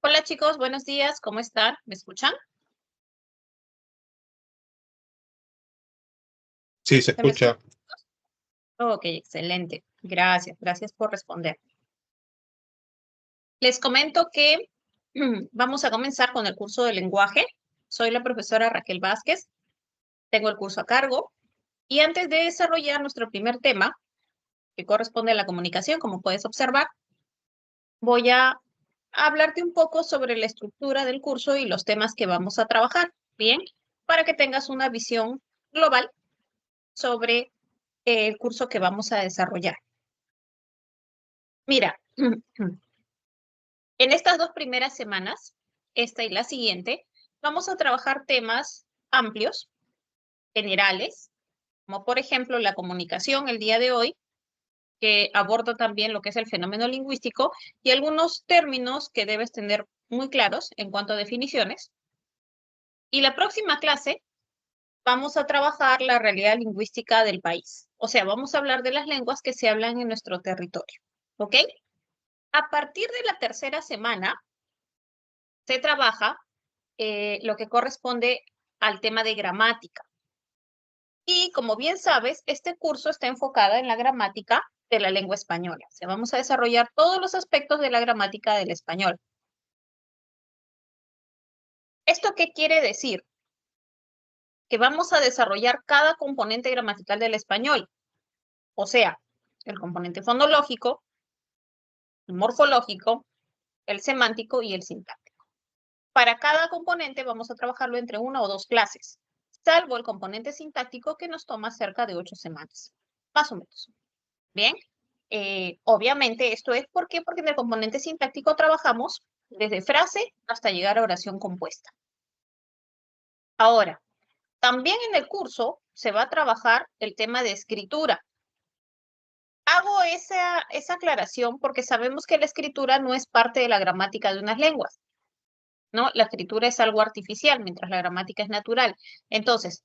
Hola chicos, buenos días, ¿cómo están? ¿Me escuchan? Sí, se ¿Se me escucha? escucha. Ok, excelente. Gracias por responder. Les comento que vamos a comenzar con el curso de lenguaje. Soy la profesora Raquel Vázquez, tengo el curso a cargo y antes de desarrollar nuestro primer tema, que corresponde a la comunicación, como puedes observar, voy a hablarte un poco sobre la estructura del curso y los temas que vamos a trabajar, ¿bien? Para que tengas una visión global sobre el curso que vamos a desarrollar. Mira, en estas 2 primeras semanas, esta y la siguiente, vamos a trabajar temas amplios, generales, como por ejemplo la comunicación el día de hoy, que aborda también lo que es el fenómeno lingüístico y algunos términos que debes tener muy claros en cuanto a definiciones. Y la próxima clase vamos a trabajar la realidad lingüística del país. O sea, vamos a hablar de las lenguas que se hablan en nuestro territorio. ¿Ok? A partir de la tercera semana, se trabaja lo que corresponde al tema de gramática. Y como bien sabes, este curso está enfocado en la gramática de la lengua española. O sea, vamos a desarrollar todos los aspectos de la gramática del español. ¿Esto qué quiere decir? Que vamos a desarrollar cada componente gramatical del español. O sea, el componente fonológico, el morfológico, el semántico y el sintáctico. Para cada componente vamos a trabajarlo entre 1 o 2 clases, salvo el componente sintáctico que nos toma cerca de 8 semanas, más o menos. Bien, obviamente esto es porque en el componente sintáctico trabajamos desde frase hasta llegar a oración compuesta. Ahora, también en el curso se va a trabajar el tema de escritura. Hago esa aclaración porque sabemos que la escritura no es parte de la gramática de unas lenguas, ¿no? La escritura es algo artificial, mientras la gramática es natural. Entonces,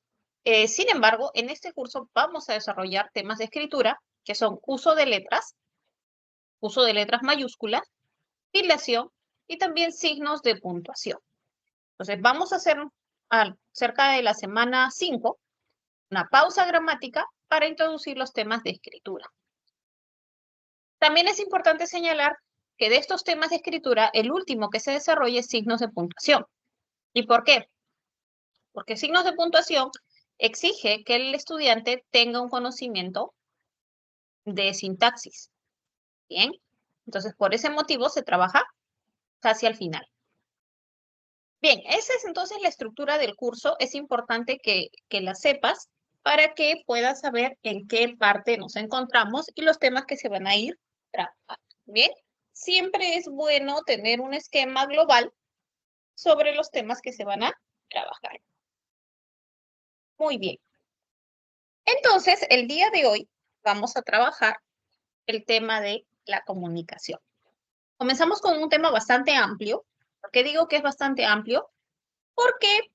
sin embargo, en este curso vamos a desarrollar temas de escritura, que son uso de letras mayúsculas, dilación y también signos de puntuación. Entonces, vamos a hacer cerca de la semana 5 una pausa gramática para introducir los temas de escritura. También es importante señalar que de estos temas de escritura, el último que se desarrolla es signos de puntuación. ¿Y por qué? Porque signos de puntuación exige que el estudiante tenga un conocimiento de sintaxis. Bien, entonces por ese motivo se trabaja casi al final. Bien, esa es entonces la estructura del curso. Es importante que la sepas para que puedas saber en qué parte nos encontramos y los temas que se van a ir trabajando. Bien, siempre es bueno tener un esquema global sobre los temas que se van a trabajar. Muy bien. Entonces, el día de hoy vamos a trabajar el tema de la comunicación. Comenzamos con un tema bastante amplio. ¿Por qué digo que es bastante amplio? Porque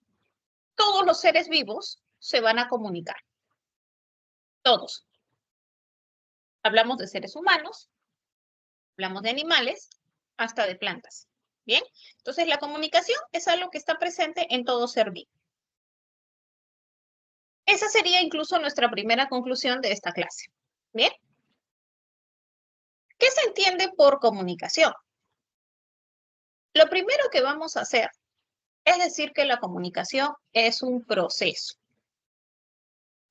todos los seres vivos se van a comunicar. Todos. Hablamos de seres humanos, hablamos de animales, hasta de plantas. Bien, entonces la comunicación es algo que está presente en todo ser vivo. Esa sería incluso nuestra primera conclusión de esta clase. Bien, ¿qué se entiende por comunicación? Lo primero que vamos a hacer es decir que la comunicación es un proceso.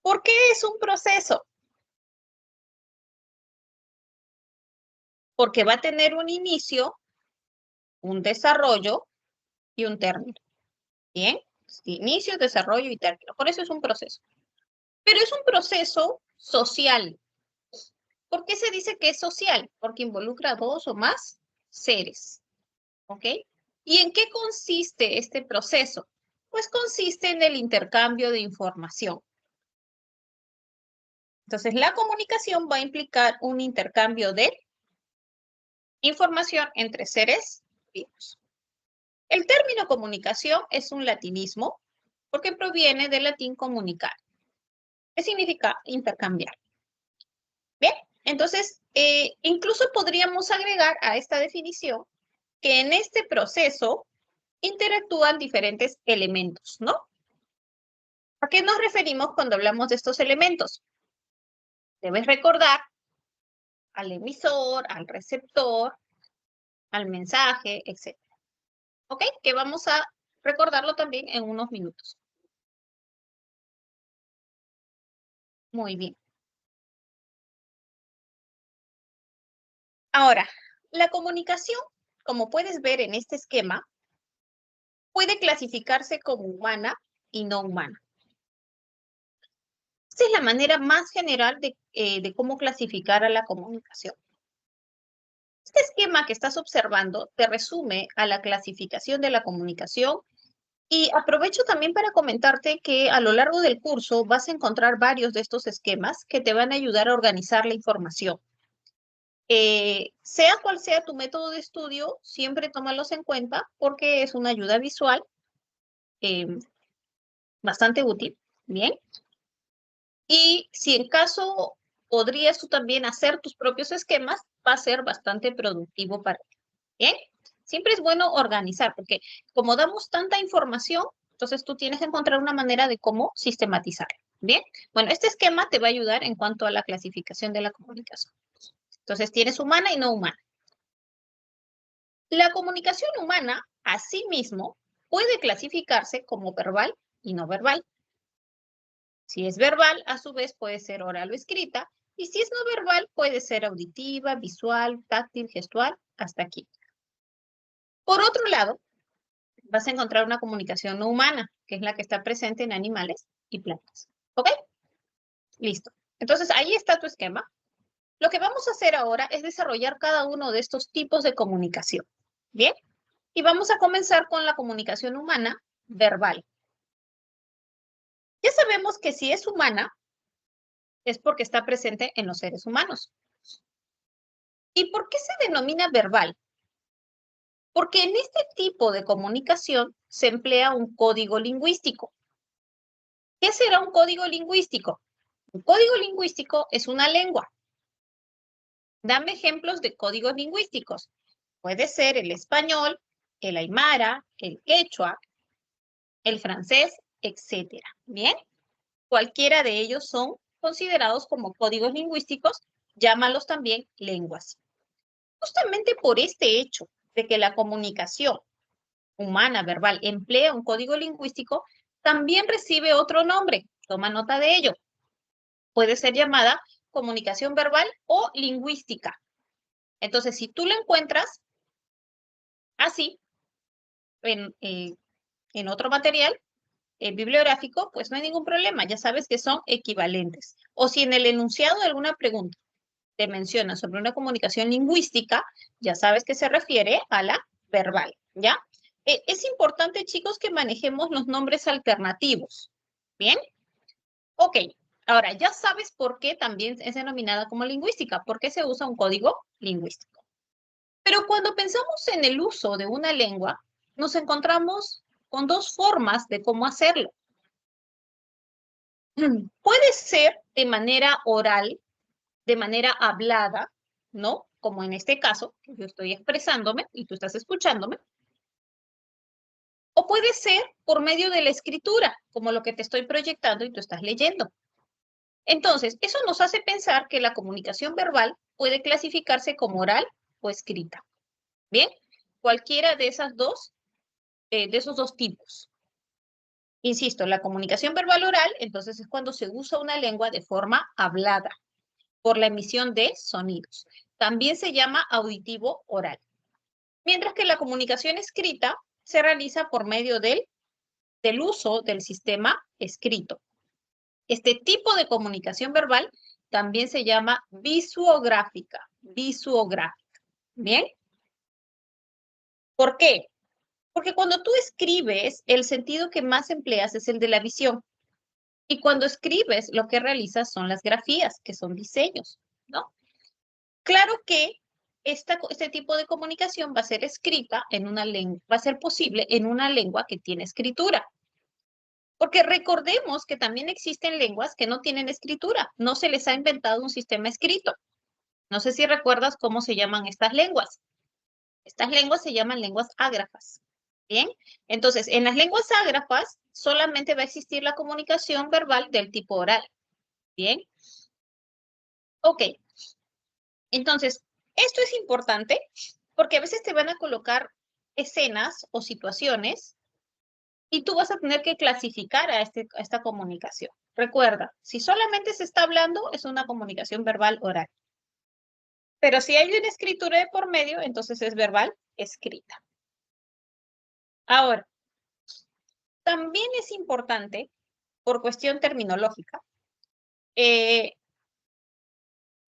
¿Por qué es un proceso? Porque va a tener un inicio, un desarrollo y un término. Bien, inicio, desarrollo y término. Por eso es un proceso. Pero es un proceso social. ¿Por qué se dice que es social? Porque involucra a 2 o más seres. ¿Ok? ¿Y en qué consiste este proceso? Pues consiste en el intercambio de información. Entonces, la comunicación va a implicar un intercambio de información entre seres vivos. El término comunicación es un latinismo porque proviene del latín comunicar, que significa intercambiar. Bien, entonces, incluso podríamos agregar a esta definición que en este proceso interactúan diferentes elementos, ¿no? ¿A qué nos referimos cuando hablamos de estos elementos? Debes recordar al emisor, al receptor, al mensaje, etc. ¿Ok? Que vamos a recordarlo también en unos minutos. Muy bien. Ahora, la comunicación, como puedes ver en este esquema, puede clasificarse como humana y no humana. Esta es la manera más general de cómo clasificar a la comunicación. Este esquema que estás observando te resume a la clasificación de la comunicación y aprovecho también para comentarte que a lo largo del curso vas a encontrar varios de estos esquemas que te van a ayudar a organizar la información. Sea cual sea tu método de estudio, siempre tómalos en cuenta porque es una ayuda visual eh, bastante útil. Bien. Y si en caso podrías tú también hacer tus propios esquemas, va a ser bastante productivo para ti. Bien. Siempre es bueno organizar porque como damos tanta información, entonces tú tienes que encontrar una manera de cómo sistematizar. Bien. Bueno, este esquema te va a ayudar en cuanto a la clasificación de la comunicación. Entonces tienes humana y no humana. La comunicación humana, asimismo, puede clasificarse como verbal y no verbal. Si es verbal, a su vez puede ser oral o escrita, y si es no verbal, puede ser auditiva, visual, táctil, gestual, hasta aquí. Por otro lado, vas a encontrar una comunicación no humana, que es la que está presente en animales y plantas. ¿Ok? Listo. Entonces, ahí está tu esquema. Lo que vamos a hacer ahora es desarrollar cada uno de estos tipos de comunicación. ¿Bien? Y vamos a comenzar con la comunicación humana verbal. Ya sabemos que si es humana, es porque está presente en los seres humanos. ¿Y por qué se denomina verbal? Porque en este tipo de comunicación se emplea un código lingüístico. ¿Qué será un código lingüístico? Un código lingüístico es una lengua. Dame ejemplos de códigos lingüísticos. Puede ser el español, el aymara, el quechua, el francés, etc. ¿Bien? Cualquiera de ellos son considerados como códigos lingüísticos, llámalos también lenguas. Justamente por este hecho de que la comunicación humana verbal emplea un código lingüístico, también recibe otro nombre. Toma nota de ello. Puede ser llamada comunicación verbal o lingüística. Entonces, si tú la encuentras así en otro material bibliográfico, pues no hay ningún problema. Ya sabes que son equivalentes. O si en el enunciado de alguna pregunta te menciona sobre una comunicación lingüística, ya sabes que se refiere a la verbal, ¿ya? Es importante, chicos, que manejemos los nombres alternativos, ¿bien? Ok, ahora ya sabes por qué también es denominada como lingüística, porque se usa un código lingüístico. Pero cuando pensamos en el uso de una lengua, nos encontramos con dos formas de cómo hacerlo. Puede ser de manera oral, de manera hablada, ¿no? Como en este caso, que yo estoy expresándome y tú estás escuchándome. O puede ser por medio de la escritura, como lo que te estoy proyectando y tú estás leyendo. Entonces, eso nos hace pensar que la comunicación verbal puede clasificarse como oral o escrita. Bien, cualquiera de esos dos tipos. Insisto, la comunicación verbal oral, entonces es cuando se usa una lengua de forma hablada por la emisión de sonidos. También se llama auditivo oral. Mientras que la comunicación escrita se realiza por medio del uso del sistema escrito. Este tipo de comunicación verbal también se llama visuográfica. Visuográfica. ¿Bien? ¿Por qué? Porque cuando tú escribes, el sentido que más empleas es el de la visión. Y cuando escribes, lo que realizas son las grafías, que son diseños, ¿no? Claro que este tipo de comunicación va a ser escrita en una lengua, va a ser posible en una lengua que tiene escritura. Porque recordemos que también existen lenguas que no tienen escritura, no se les ha inventado un sistema escrito. No sé si recuerdas cómo se llaman estas lenguas. Estas lenguas se llaman lenguas ágrafas. Bien, entonces en las lenguas ágrafas solamente va a existir la comunicación verbal del tipo oral. Bien, ok. Entonces, esto es importante porque a veces te van a colocar escenas o situaciones y tú vas a tener que clasificar a esta comunicación. Recuerda, si solamente se está hablando, es una comunicación verbal oral. Pero si hay una escritura de por medio, entonces es verbal escrita. Ahora, también es importante, por cuestión terminológica,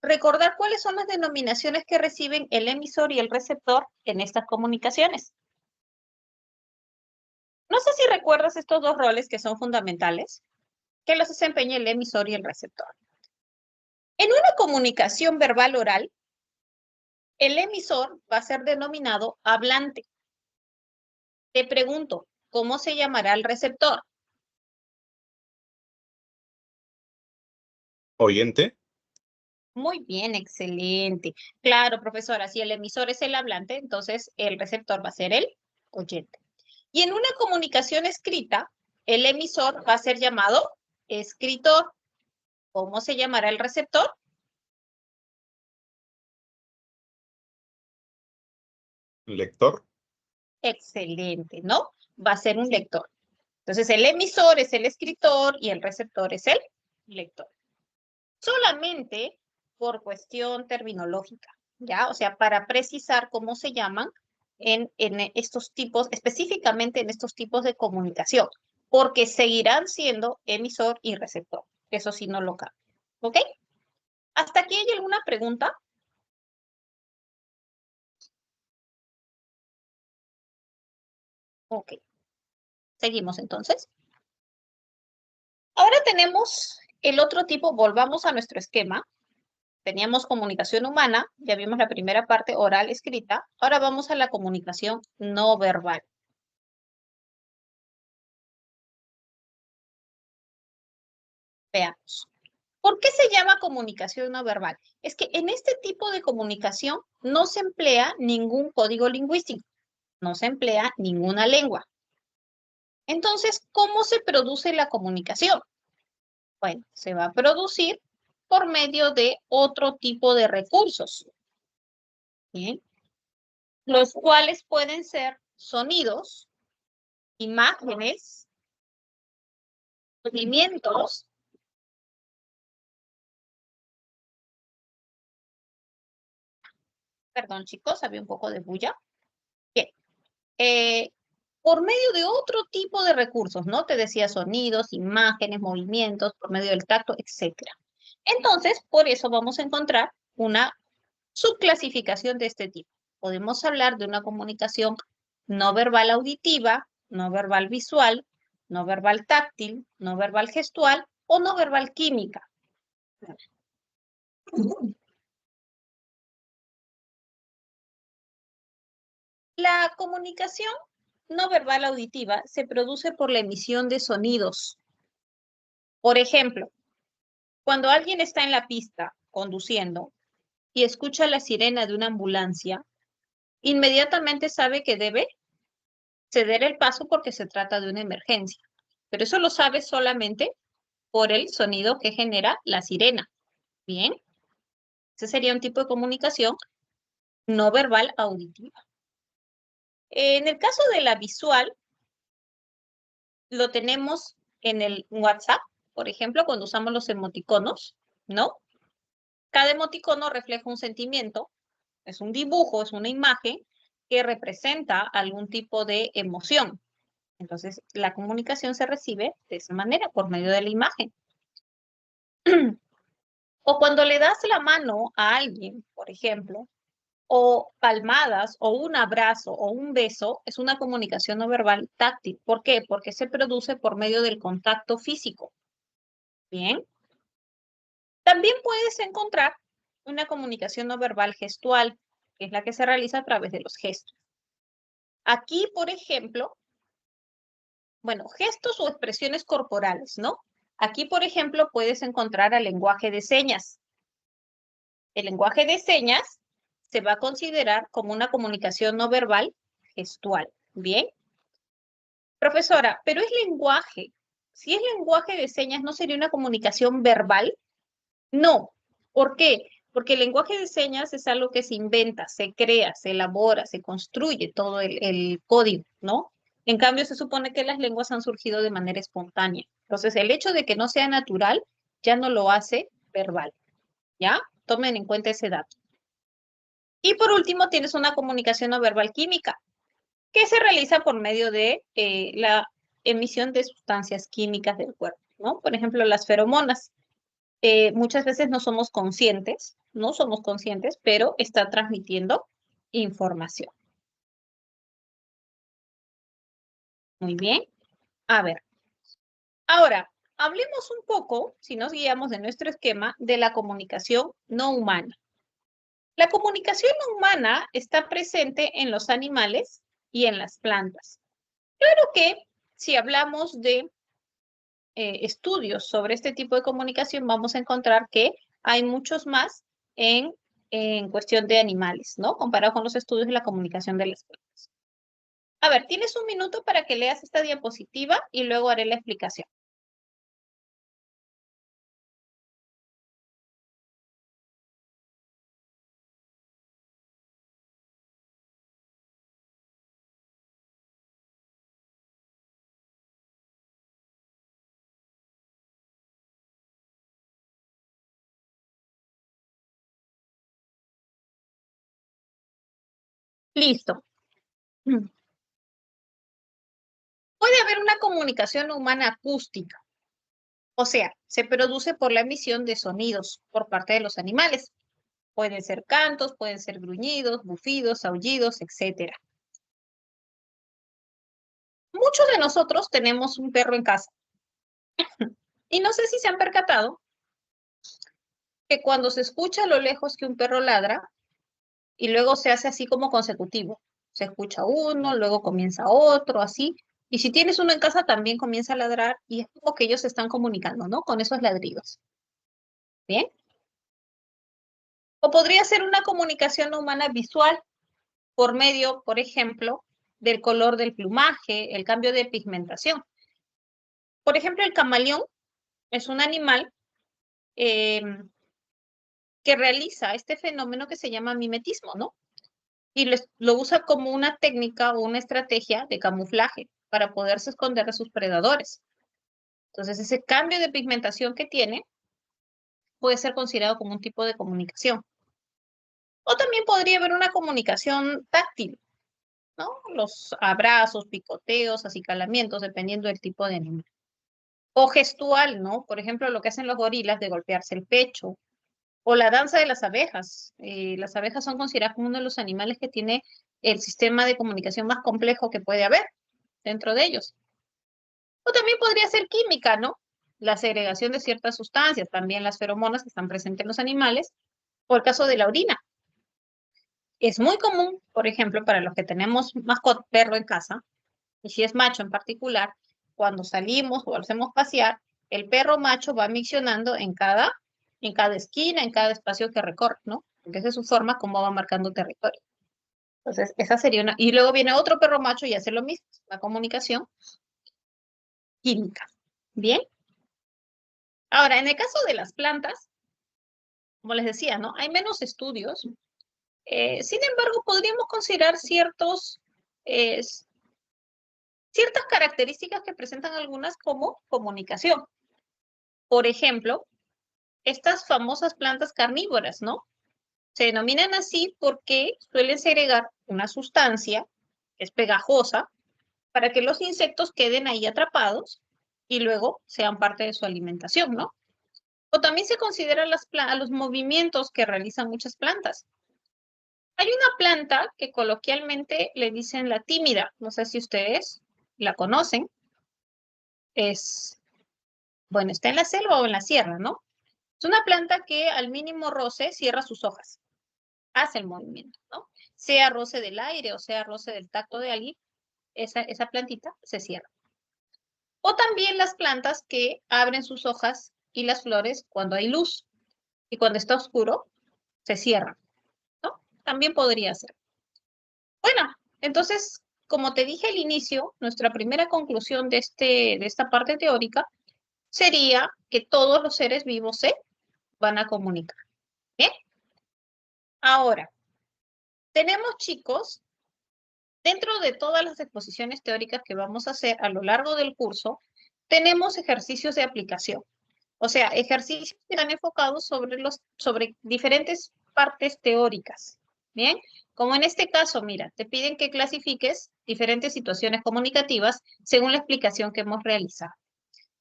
recordar cuáles son las denominaciones que reciben el emisor y el receptor en estas comunicaciones. No sé si recuerdas estos dos roles que son fundamentales, que los desempeña el emisor y el receptor. En una comunicación verbal oral, el emisor va a ser denominado hablante. Te pregunto, ¿cómo se llamará el receptor? Oyente. Muy bien, excelente. Claro, profesora, si el emisor es el hablante, entonces el receptor va a ser el oyente. Y en una comunicación escrita, el emisor va a ser llamado escritor. ¿Cómo se llamará el receptor? Lector. Excelente, ¿no? Va a ser un lector. Entonces, el emisor es el escritor y el receptor es el lector. Solamente por cuestión terminológica, ¿ya? O sea, para precisar cómo se llaman en estos tipos, específicamente en estos tipos de comunicación, porque seguirán siendo emisor y receptor. Eso sí no lo cambia, ¿ok? ¿Hasta aquí hay alguna pregunta? Ok. Seguimos entonces. Ahora tenemos el otro tipo, volvamos a nuestro esquema. Teníamos comunicación humana, ya vimos la primera parte oral escrita. Ahora vamos a la comunicación no verbal. Veamos. ¿Por qué se llama comunicación no verbal? Es que en este tipo de comunicación no se emplea ningún código lingüístico, no se emplea ninguna lengua. Entonces, ¿cómo se produce la comunicación? Bueno, se va a producir por medio de otro tipo de recursos, ¿bien? Los cuales pueden ser sonidos, imágenes, movimientos. Perdón, chicos, había un poco de bulla. Bien. Por medio de otro tipo de recursos, ¿no? Te decía sonidos, imágenes, movimientos, por medio del tacto, etc. Entonces, por eso vamos a encontrar una subclasificación de este tipo. Podemos hablar de una comunicación no verbal auditiva, no verbal visual, no verbal táctil, no verbal gestual o no verbal química. La comunicación no verbal auditiva se produce por la emisión de sonidos. Por ejemplo, cuando alguien está en la pista conduciendo y escucha la sirena de una ambulancia, inmediatamente sabe que debe ceder el paso porque se trata de una emergencia. Pero eso lo sabe solamente por el sonido que genera la sirena. Bien, ese sería un tipo de comunicación no verbal auditiva. En el caso de la visual, lo tenemos en el WhatsApp, por ejemplo, cuando usamos los emoticonos, ¿no? Cada emoticono refleja un sentimiento, es un dibujo, es una imagen que representa algún tipo de emoción. Entonces, la comunicación se recibe de esa manera, por medio de la imagen. O cuando le das la mano a alguien, por ejemplo, o palmadas, o un abrazo, o un beso, es una comunicación no verbal táctil. ¿Por qué? Porque se produce por medio del contacto físico. Bien. También puedes encontrar una comunicación no verbal gestual, que es la que se realiza a través de los gestos. Aquí, por ejemplo, bueno, gestos o expresiones corporales, ¿no? Aquí, por ejemplo, puedes encontrar el lenguaje de señas. El lenguaje de señas se va a considerar como una comunicación no verbal gestual. ¿Bien? Profesora, pero es lenguaje. Si es lenguaje de señas, ¿no sería una comunicación verbal? No. ¿Por qué? Porque el lenguaje de señas es algo que se inventa, se crea, se elabora, se construye todo el código, ¿no? En cambio, se supone que las lenguas han surgido de manera espontánea. Entonces, el hecho de que no sea natural ya no lo hace verbal, ¿ya? Tomen en cuenta ese dato. Y por último, tienes una comunicación no verbal química, que se realiza por medio de la emisión de sustancias químicas del cuerpo, ¿no? Por ejemplo, las feromonas. Muchas veces no somos conscientes, pero está transmitiendo información. Muy bien. A ver, ahora, hablemos un poco, si nos guiamos de nuestro esquema, de la comunicación no humana. La comunicación no humana está presente en los animales y en las plantas. Claro que si hablamos de estudios sobre este tipo de comunicación, vamos a encontrar que hay muchos más en cuestión de animales, ¿no? Comparado con los estudios de la comunicación de las plantas. A ver, tienes un minuto para que leas esta diapositiva y luego haré la explicación. Listo. Puede haber una comunicación humana acústica, o sea, se produce por la emisión de sonidos por parte de los animales. Pueden ser cantos, pueden ser gruñidos, bufidos, aullidos, etcétera. Muchos de nosotros tenemos un perro en casa y no sé si se han percatado que cuando se escucha a lo lejos que un perro ladra y luego se hace así como consecutivo, se escucha uno, luego comienza otro, así, y si tienes uno en casa también comienza a ladrar y es como que ellos se están comunicando, ¿no? Con esos ladridos. ¿Bien? O podría ser una comunicación no humana visual por medio, por ejemplo, del color del plumaje, el cambio de pigmentación. Por ejemplo, el camaleón es un animal eh, que realiza este fenómeno que se llama mimetismo, ¿no? Y lo usa como una técnica o una estrategia de camuflaje para poderse esconder de sus predadores. Entonces, ese cambio de pigmentación que tiene puede ser considerado como un tipo de comunicación. O también podría haber una comunicación táctil, ¿no? Los abrazos, picoteos, acicalamientos, dependiendo del tipo de animal. O gestual, ¿no? Por ejemplo, lo que hacen los gorilas de golpearse el pecho. O la danza de las abejas. Las abejas son consideradas como uno de los animales que tiene el sistema de comunicación más complejo que puede haber dentro de ellos. O también podría ser química, ¿no? La segregación de ciertas sustancias, también las feromonas que están presentes en los animales, o el caso de la orina. Es muy común, por ejemplo, para los que tenemos mascota perro en casa, y si es macho en particular, cuando salimos o hacemos pasear, el perro macho va miccionando en cada esquina, en cada espacio que recorre, ¿no? Porque esa es su forma como va marcando territorio. Entonces, esa sería una. Y luego viene otro perro macho y hace lo mismo, la comunicación química. Bien. Ahora, en el caso de las plantas, como les decía, ¿no? Hay menos estudios. Sin embargo, podríamos considerar eh, ciertas características que presentan algunas como comunicación. Por ejemplo, estas famosas plantas carnívoras, ¿no? Se denominan así porque suelen segregar una sustancia que es pegajosa para que los insectos queden ahí atrapados y luego sean parte de su alimentación, ¿no? O también se consideran los movimientos que realizan muchas plantas. Hay una planta que coloquialmente le dicen la tímida, no sé si ustedes la conocen, es, bueno, está en la selva o en la sierra, ¿no? Es una planta que al mínimo roce cierra sus hojas, hace el movimiento, ¿no? Sea roce del aire o sea roce del tacto de alguien, esa plantita se cierra. O también las plantas que abren sus hojas y las flores cuando hay luz y cuando está oscuro se cierran, ¿no? También podría ser. Bueno, entonces, como te dije al inicio, nuestra primera conclusión de esta parte teórica sería que todos los seres vivos se van a comunicar. ¿Bien? Ahora, tenemos, chicos, dentro de todas las exposiciones teóricas que vamos a hacer a lo largo del curso, tenemos ejercicios de aplicación. O sea, ejercicios que están enfocados sobre diferentes partes teóricas. Bien, como en este caso, mira, te piden que clasifiques diferentes situaciones comunicativas según la explicación que hemos realizado.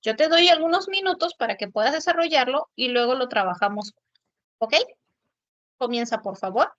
Yo te doy algunos minutos para que puedas desarrollarlo y luego lo trabajamos. ¿Ok? Comienza, por favor.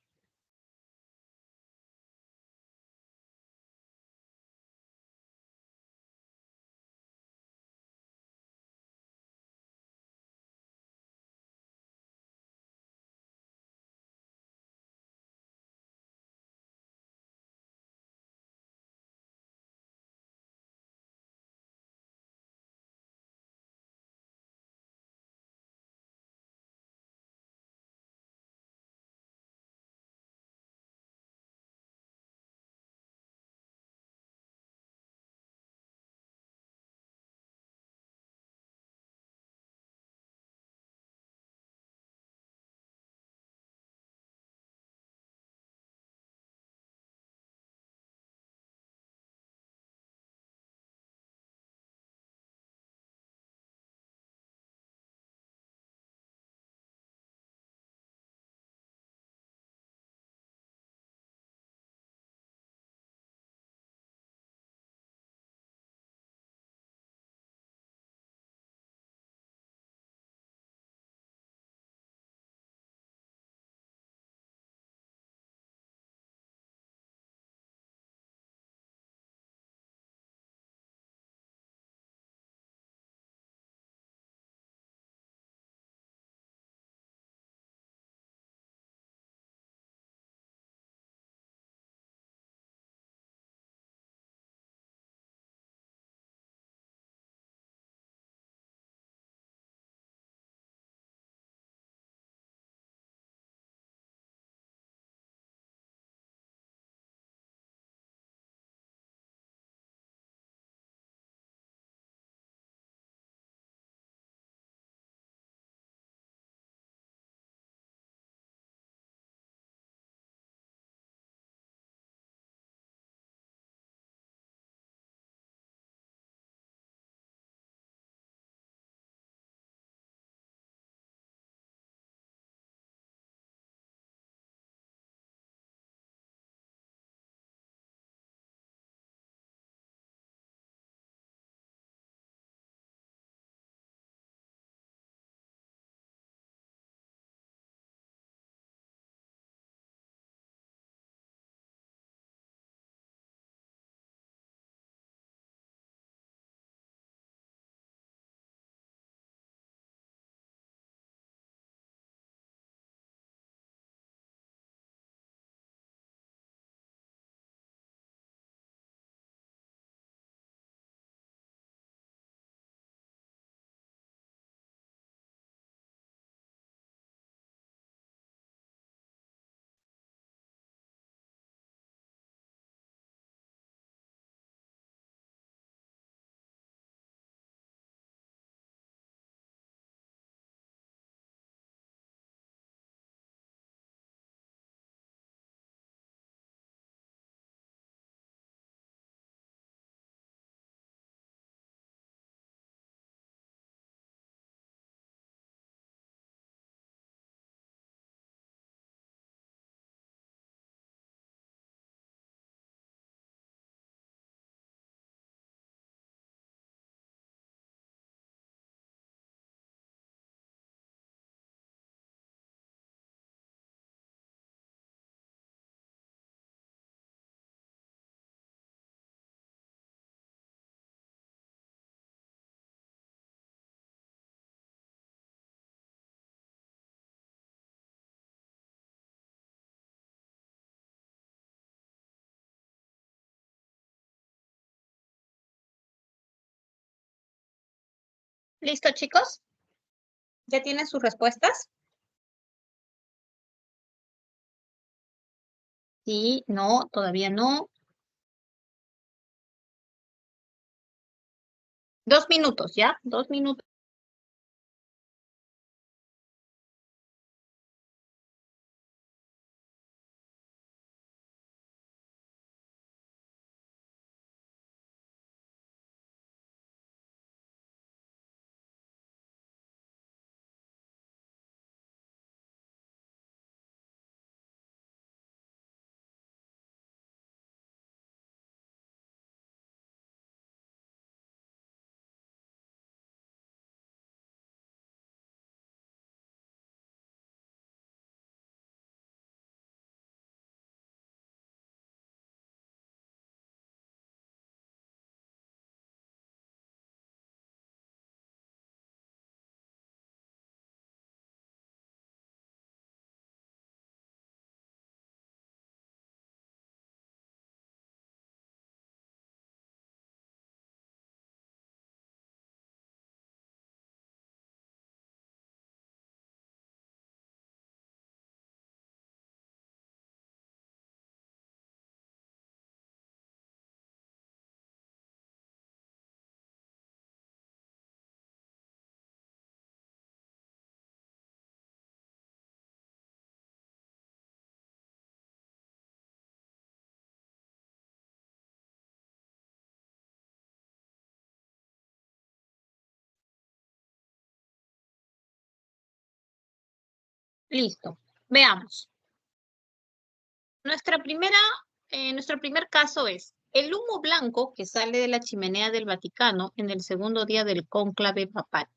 ¿Listo, chicos? ¿Ya tienen sus respuestas? Sí, no, todavía no. 2 minutos, ¿ya? 2 minutos. Listo. Veamos. Nuestro primer caso es el humo blanco que sale de la chimenea del Vaticano en el segundo día del cónclave papal.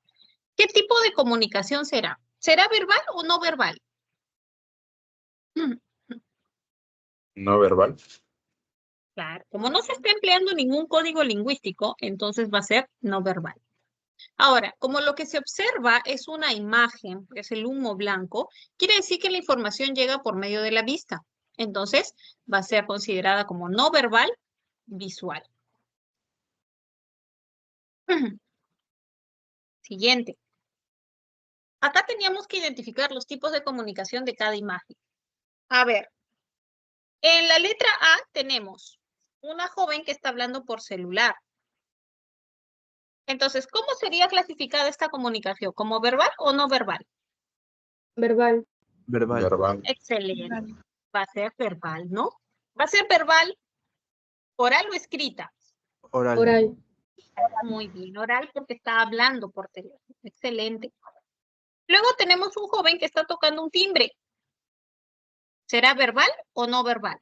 ¿Qué tipo de comunicación será? ¿Será verbal o no verbal? No verbal. Claro, como no se está empleando ningún código lingüístico, entonces va a ser no verbal. Ahora, como lo que se observa es una imagen, es el humo blanco, quiere decir que la información llega por medio de la vista. Entonces, va a ser considerada como no verbal visual. Siguiente. Acá teníamos que identificar los tipos de comunicación de cada imagen. A ver, en la letra A tenemos una joven que está hablando por celular. Entonces, ¿cómo sería clasificada esta comunicación? ¿Como verbal o no verbal? Verbal. Verbal. Verbal. Excelente. Va a ser verbal, ¿no? Va a ser verbal, oral o escrita. Oral. Oral. Muy bien, oral porque está hablando por teléfono. Excelente. Luego tenemos un joven que está tocando un timbre. ¿Será verbal o no verbal?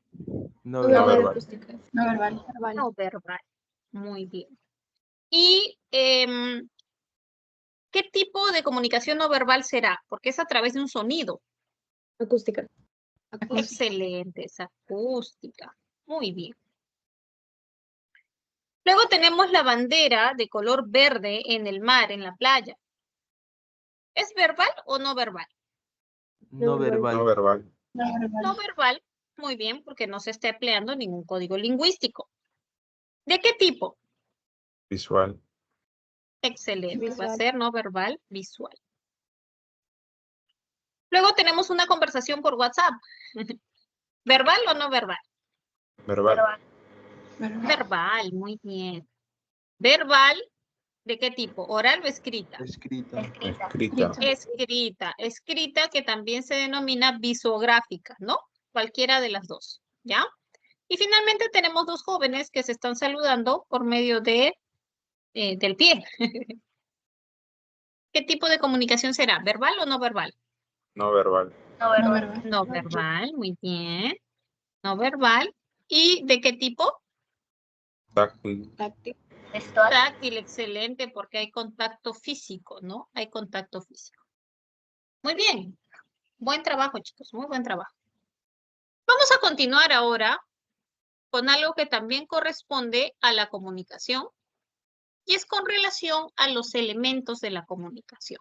No verbal. verbal. Acústica. No verbal. No verbal. Muy bien. ¿Y qué tipo de comunicación no verbal será? Porque es a través de un sonido. Acústica. Excelente, es acústica. Muy bien. Luego tenemos la bandera de color verde en el mar, en la playa. ¿Es verbal o no verbal? No verbal. No verbal. No verbal, muy bien, porque no se está empleando ningún código lingüístico. ¿De qué tipo? Visual. Excelente, va a ser no verbal, visual. Luego tenemos una conversación por WhatsApp. ¿Verbal o no verbal? Verbal. Verbal, muy bien. Verbal, ¿de qué tipo? ¿Oral o escrita? Escrita. Escrita. Escrita. Escrita que también se denomina visográfica, ¿no? Cualquiera de las dos, ¿ya? Y finalmente tenemos dos jóvenes que se están saludando por medio de, del pie. ¿Qué tipo de comunicación será? ¿Verbal o no verbal? No verbal. No verbal, muy bien. No verbal. ¿Y de qué tipo? Táctil. Táctil, excelente, porque hay contacto físico, ¿no? Hay contacto físico. Muy bien. Buen trabajo, chicos, muy buen trabajo. Vamos a continuar ahora con algo que también corresponde a la comunicación y es con relación a los elementos de la comunicación.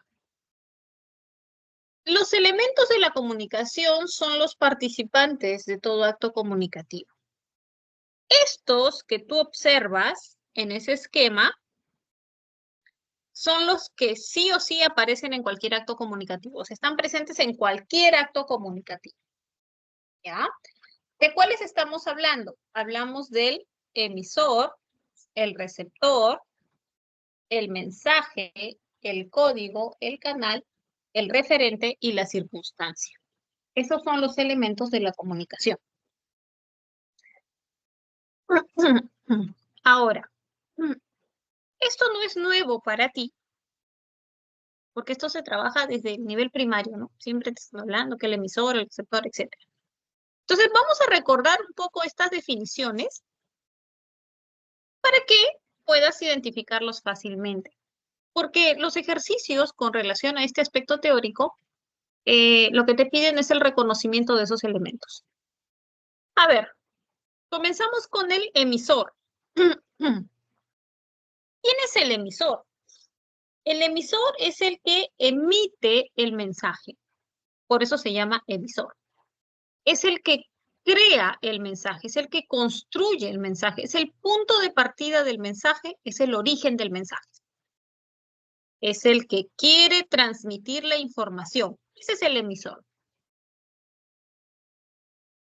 Los elementos de la comunicación son los participantes de todo acto comunicativo. Estos que tú observas en ese esquema son los que sí o sí aparecen en cualquier acto comunicativo. O sea, están presentes en cualquier acto comunicativo. ¿Ya? ¿De cuáles estamos hablando? Hablamos del emisor, el receptor, el mensaje, el código, el canal, el referente y la circunstancia. Esos son los elementos de la comunicación. Ahora, esto no es nuevo para ti, porque esto se trabaja desde el nivel primario, ¿no? Siempre te estoy hablando que el emisor, el receptor, etc. Entonces, vamos a recordar un poco estas definiciones para que puedas identificarlos fácilmente. Porque los ejercicios con relación a este aspecto teórico, lo que te piden es el reconocimiento de esos elementos. A ver, comenzamos con el emisor. ¿Quién es el emisor? El emisor es el que emite el mensaje. Por eso se llama emisor. Es el que crea el mensaje, es el que construye el mensaje, es el punto de partida del mensaje, es el origen del mensaje. Es el que quiere transmitir la información. Ese es el emisor.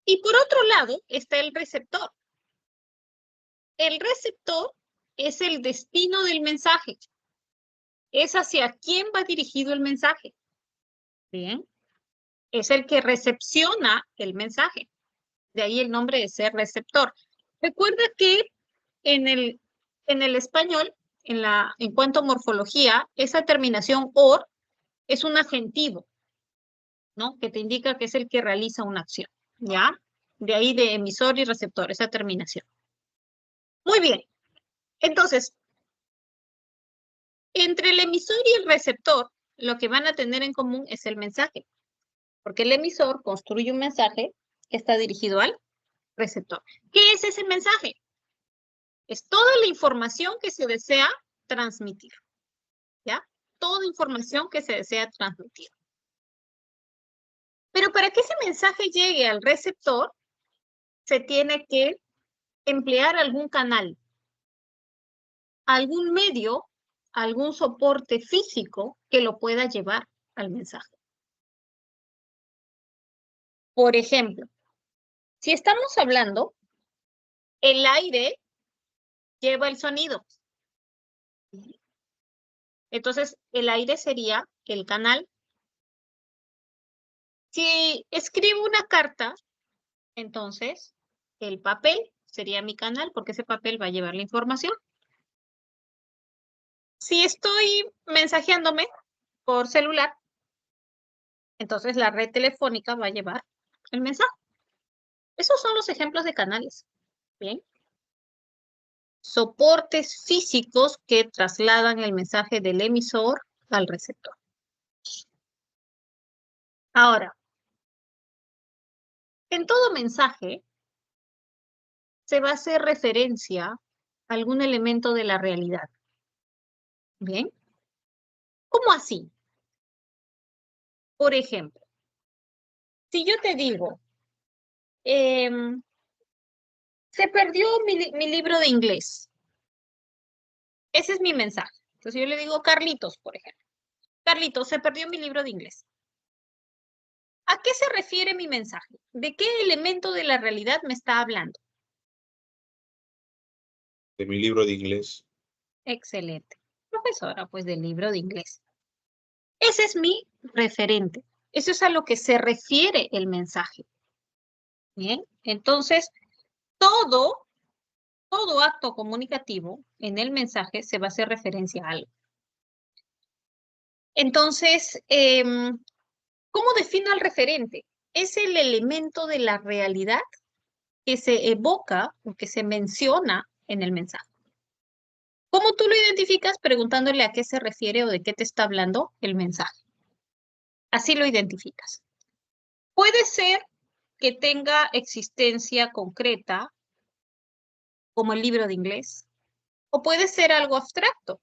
Y por otro lado está el receptor. El receptor es el destino del mensaje. Es hacia quién va dirigido el mensaje. Bien. Es el que recepciona el mensaje. De ahí el nombre de ser receptor. Recuerda que en el español, en cuanto a morfología, esa terminación or es un adjetivo, ¿no? Que te indica que es el que realiza una acción, ¿ya? De ahí de emisor y receptor, esa terminación. Muy bien. Entonces, entre el emisor y el receptor, lo que van a tener en común es el mensaje. Porque el emisor construye un mensaje que está dirigido al receptor. ¿Qué es ese mensaje? Es toda la información que se desea transmitir, ¿ya? Toda información que se desea transmitir. Pero para que ese mensaje llegue al receptor, se tiene que emplear algún canal, algún medio, algún soporte físico que lo pueda llevar al mensaje. Por ejemplo, si estamos hablando, el aire lleva el sonido. Entonces, el aire sería el canal. Si escribo una carta, entonces el papel sería mi canal porque ese papel va a llevar la información. Si estoy mensajeándome por celular, entonces la red telefónica va a llevar el mensaje. Esos son los ejemplos de canales. Bien. Soportes físicos que trasladan el mensaje del emisor al receptor. Ahora, en todo mensaje se va a hacer referencia a algún elemento de la realidad. Bien. ¿Cómo así? Por ejemplo, si yo te digo, se perdió mi libro de inglés. Ese es mi mensaje. Entonces yo le digo Carlitos, por ejemplo. Carlitos, se perdió mi libro de inglés. ¿A qué se refiere mi mensaje? ¿De qué elemento de la realidad me está hablando? De mi libro de inglés. Excelente. Profesora, pues del libro de inglés. Ese es mi referente. Eso es a lo que se refiere el mensaje. Bien, entonces todo acto comunicativo en el mensaje se va a hacer referencia a algo. Entonces, ¿cómo defino al referente? Es el elemento de la realidad que se evoca o que se menciona en el mensaje. ¿Cómo tú lo identificas? Preguntándole a qué se refiere o de qué te está hablando el mensaje. Así lo identificas. Puede ser que tenga existencia concreta, como el libro de inglés, o puede ser algo abstracto.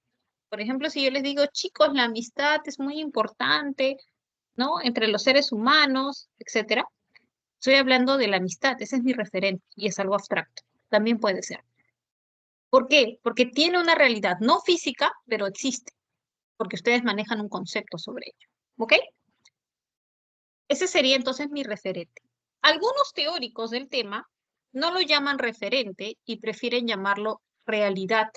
Por ejemplo, si yo les digo, chicos, la amistad es muy importante, ¿no? Entre los seres humanos, etcétera. Estoy hablando de la amistad, ese es mi referente y es algo abstracto. También puede ser. ¿Por qué? Porque tiene una realidad no física, pero existe, porque ustedes manejan un concepto sobre ello. ¿Ok? Ese sería entonces mi referente. Algunos teóricos del tema no lo llaman referente y prefieren llamarlo realidad.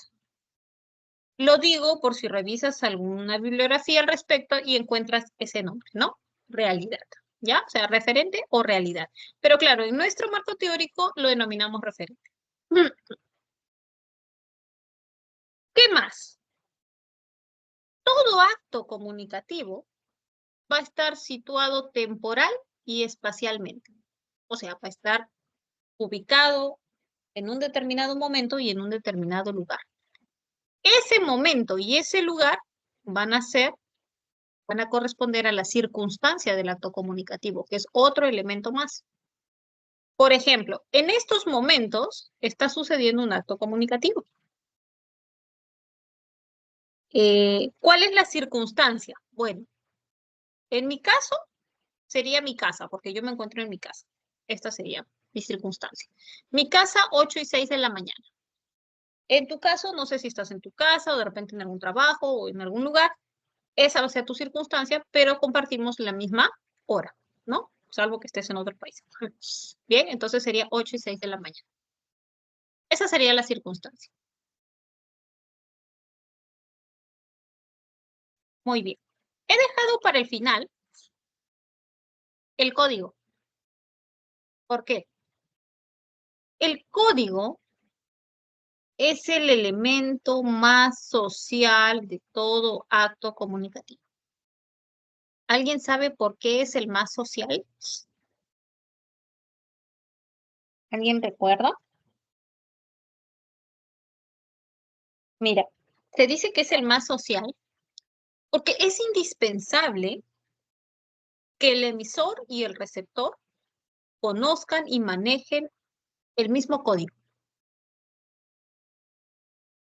Lo digo por si revisas alguna bibliografía al respecto y encuentras ese nombre, ¿no? Realidad, ¿ya? O sea, referente o realidad. Pero claro, en nuestro marco teórico lo denominamos referente. ¿Qué más? Todo acto comunicativo va a estar situado temporal y espacialmente. O sea, va a estar ubicado en un determinado momento y en un determinado lugar. Ese momento y ese lugar van a corresponder a la circunstancia del acto comunicativo, que es otro elemento más. Por ejemplo, en estos momentos está sucediendo un acto comunicativo. ¿Cuál es la circunstancia? Bueno, en mi caso sería mi casa, porque yo me encuentro en mi casa. Esta sería mi circunstancia. Mi casa, 8 y 6 de la mañana. En tu caso, no sé si estás en tu casa o de repente en algún trabajo o en algún lugar. Esa va a ser tu circunstancia, pero compartimos la misma hora, ¿no? Salvo que estés en otro país. Bien, entonces sería 8 y 6 de la mañana. Esa sería la circunstancia. Muy bien. He dejado para el final el código. ¿Por qué? El código es el elemento más social de todo acto comunicativo. ¿Alguien sabe por qué es el más social? ¿Alguien recuerda? Mira, se dice que es el más social porque es indispensable que el emisor y el receptor conozcan y manejen el mismo código.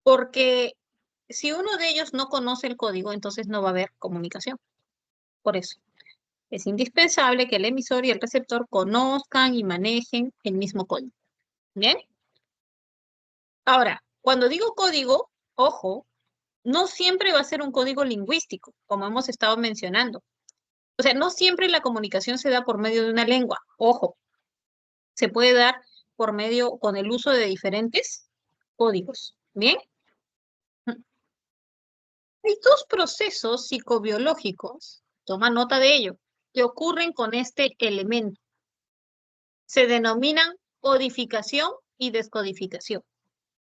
Porque si uno de ellos no conoce el código, entonces no va a haber comunicación. Por eso, es indispensable que el emisor y el receptor conozcan y manejen el mismo código. ¿Bien? Ahora, cuando digo código, ojo, no siempre va a ser un código lingüístico, como hemos estado mencionando. O sea, no siempre la comunicación se da por medio de una lengua. Ojo, se puede dar por medio, con el uso de diferentes códigos. ¿Bien? Hay dos procesos psicobiológicos, toma nota de ello, que ocurren con este elemento. Se denominan codificación y descodificación.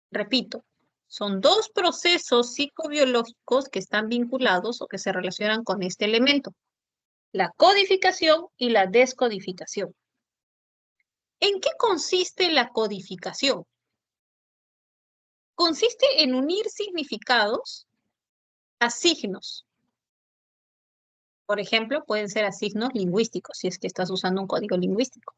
Repito, son dos procesos psicobiológicos que están vinculados o que se relacionan con este elemento. La codificación y la descodificación. ¿En qué consiste la codificación? Consiste en unir significados a signos. Por ejemplo, pueden ser a signos lingüísticos, si es que estás usando un código lingüístico.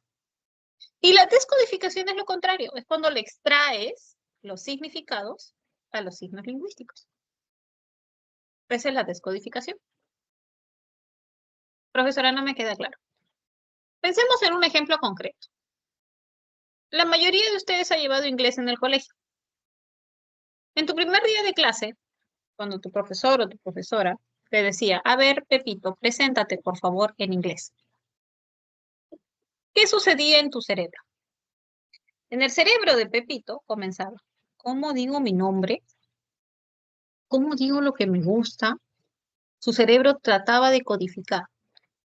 Y la descodificación es lo contrario, es cuando le extraes los significados a los signos lingüísticos. Esa es la descodificación. Profesora, no me queda claro. Pensemos en un ejemplo concreto. La mayoría de ustedes ha llevado inglés en el colegio. En tu primer día de clase, cuando tu profesor o tu profesora te decía, a ver, Pepito, preséntate, por favor, en inglés. ¿Qué sucedía en tu cerebro? En el cerebro de Pepito comenzaba, ¿cómo digo mi nombre? ¿Cómo digo lo que me gusta? Su cerebro trataba de codificar,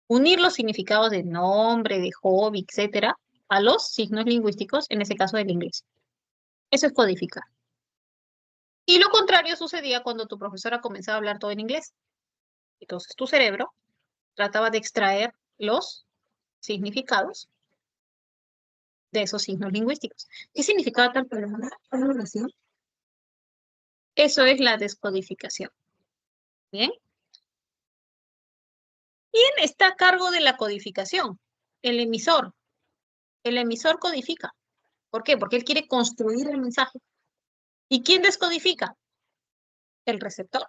unir los significados de nombre, de hobby, etcétera, a los signos lingüísticos, en ese caso del inglés. Eso es codificar. Y lo contrario sucedía cuando tu profesora comenzaba a hablar todo en inglés. Entonces tu cerebro trataba de extraer los significados de esos signos lingüísticos. ¿Qué significaba tal palabra? Eso es la descodificación. ¿Bien? ¿Quién está a cargo de la codificación? El emisor. El emisor codifica. ¿Por qué? Porque él quiere construir el mensaje. ¿Y quién descodifica? El receptor.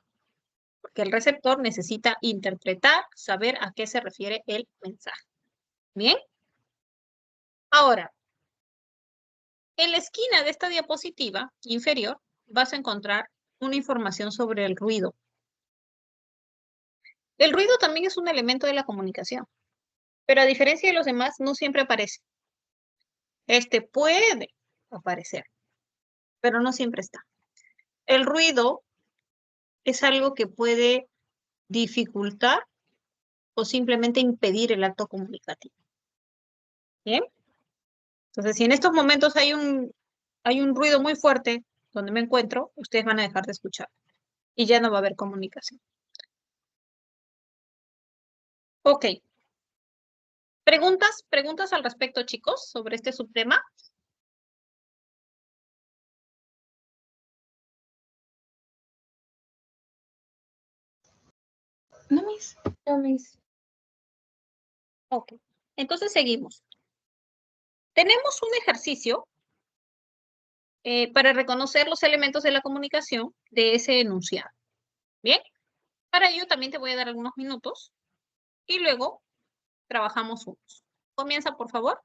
Porque el receptor necesita interpretar, saber a qué se refiere el mensaje. ¿Bien? Ahora, en la esquina de esta diapositiva inferior vas a encontrar una información sobre el ruido. El ruido también es un elemento de la comunicación, pero a diferencia de los demás, no siempre aparece. Este puede aparecer, pero no siempre está. El ruido es algo que puede dificultar o simplemente impedir el acto comunicativo. ¿Bien? Entonces, si en estos momentos hay un ruido muy fuerte donde me encuentro, ustedes van a dejar de escuchar y ya no va a haber comunicación. Ok. ¿Preguntas al respecto, chicos, sobre este subtema? No, Miss. No, Miss. Ok. Entonces seguimos. Tenemos un ejercicio para reconocer los elementos de la comunicación de ese enunciado. Bien, para ello también te voy a dar algunos minutos y luego trabajamos juntos. Comienza, por favor.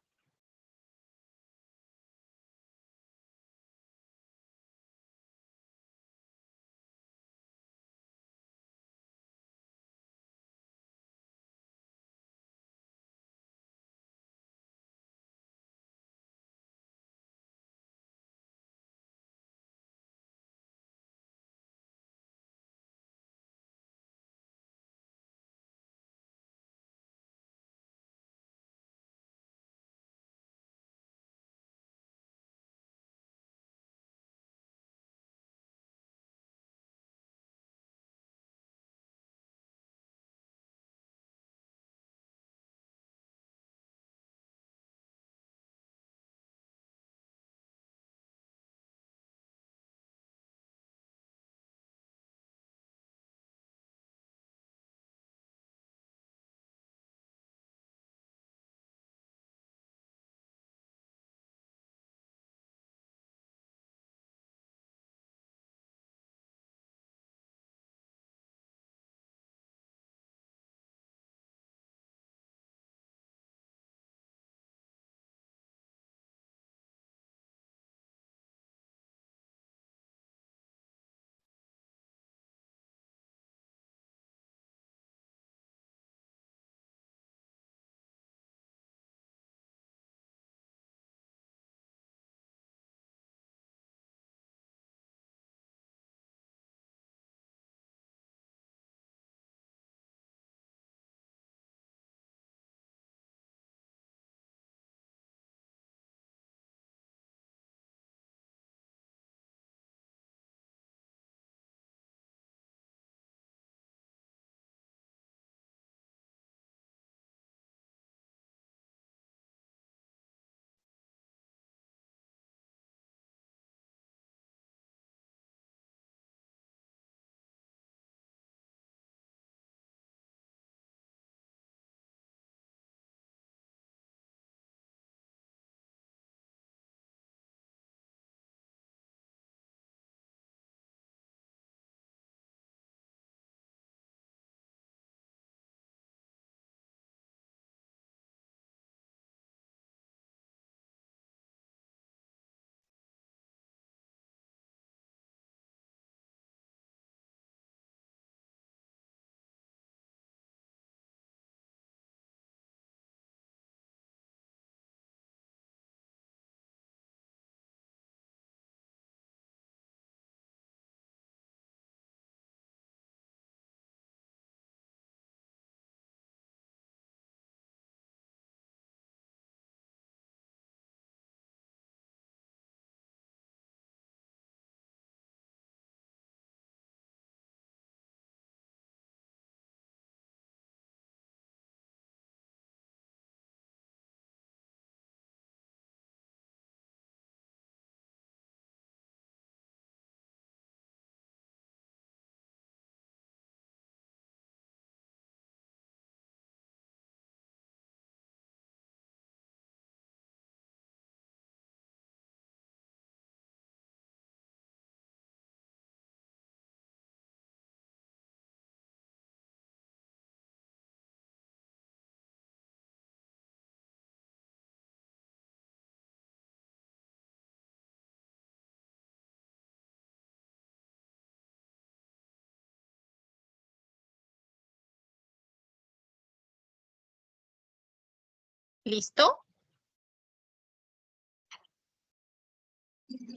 ¿Listo?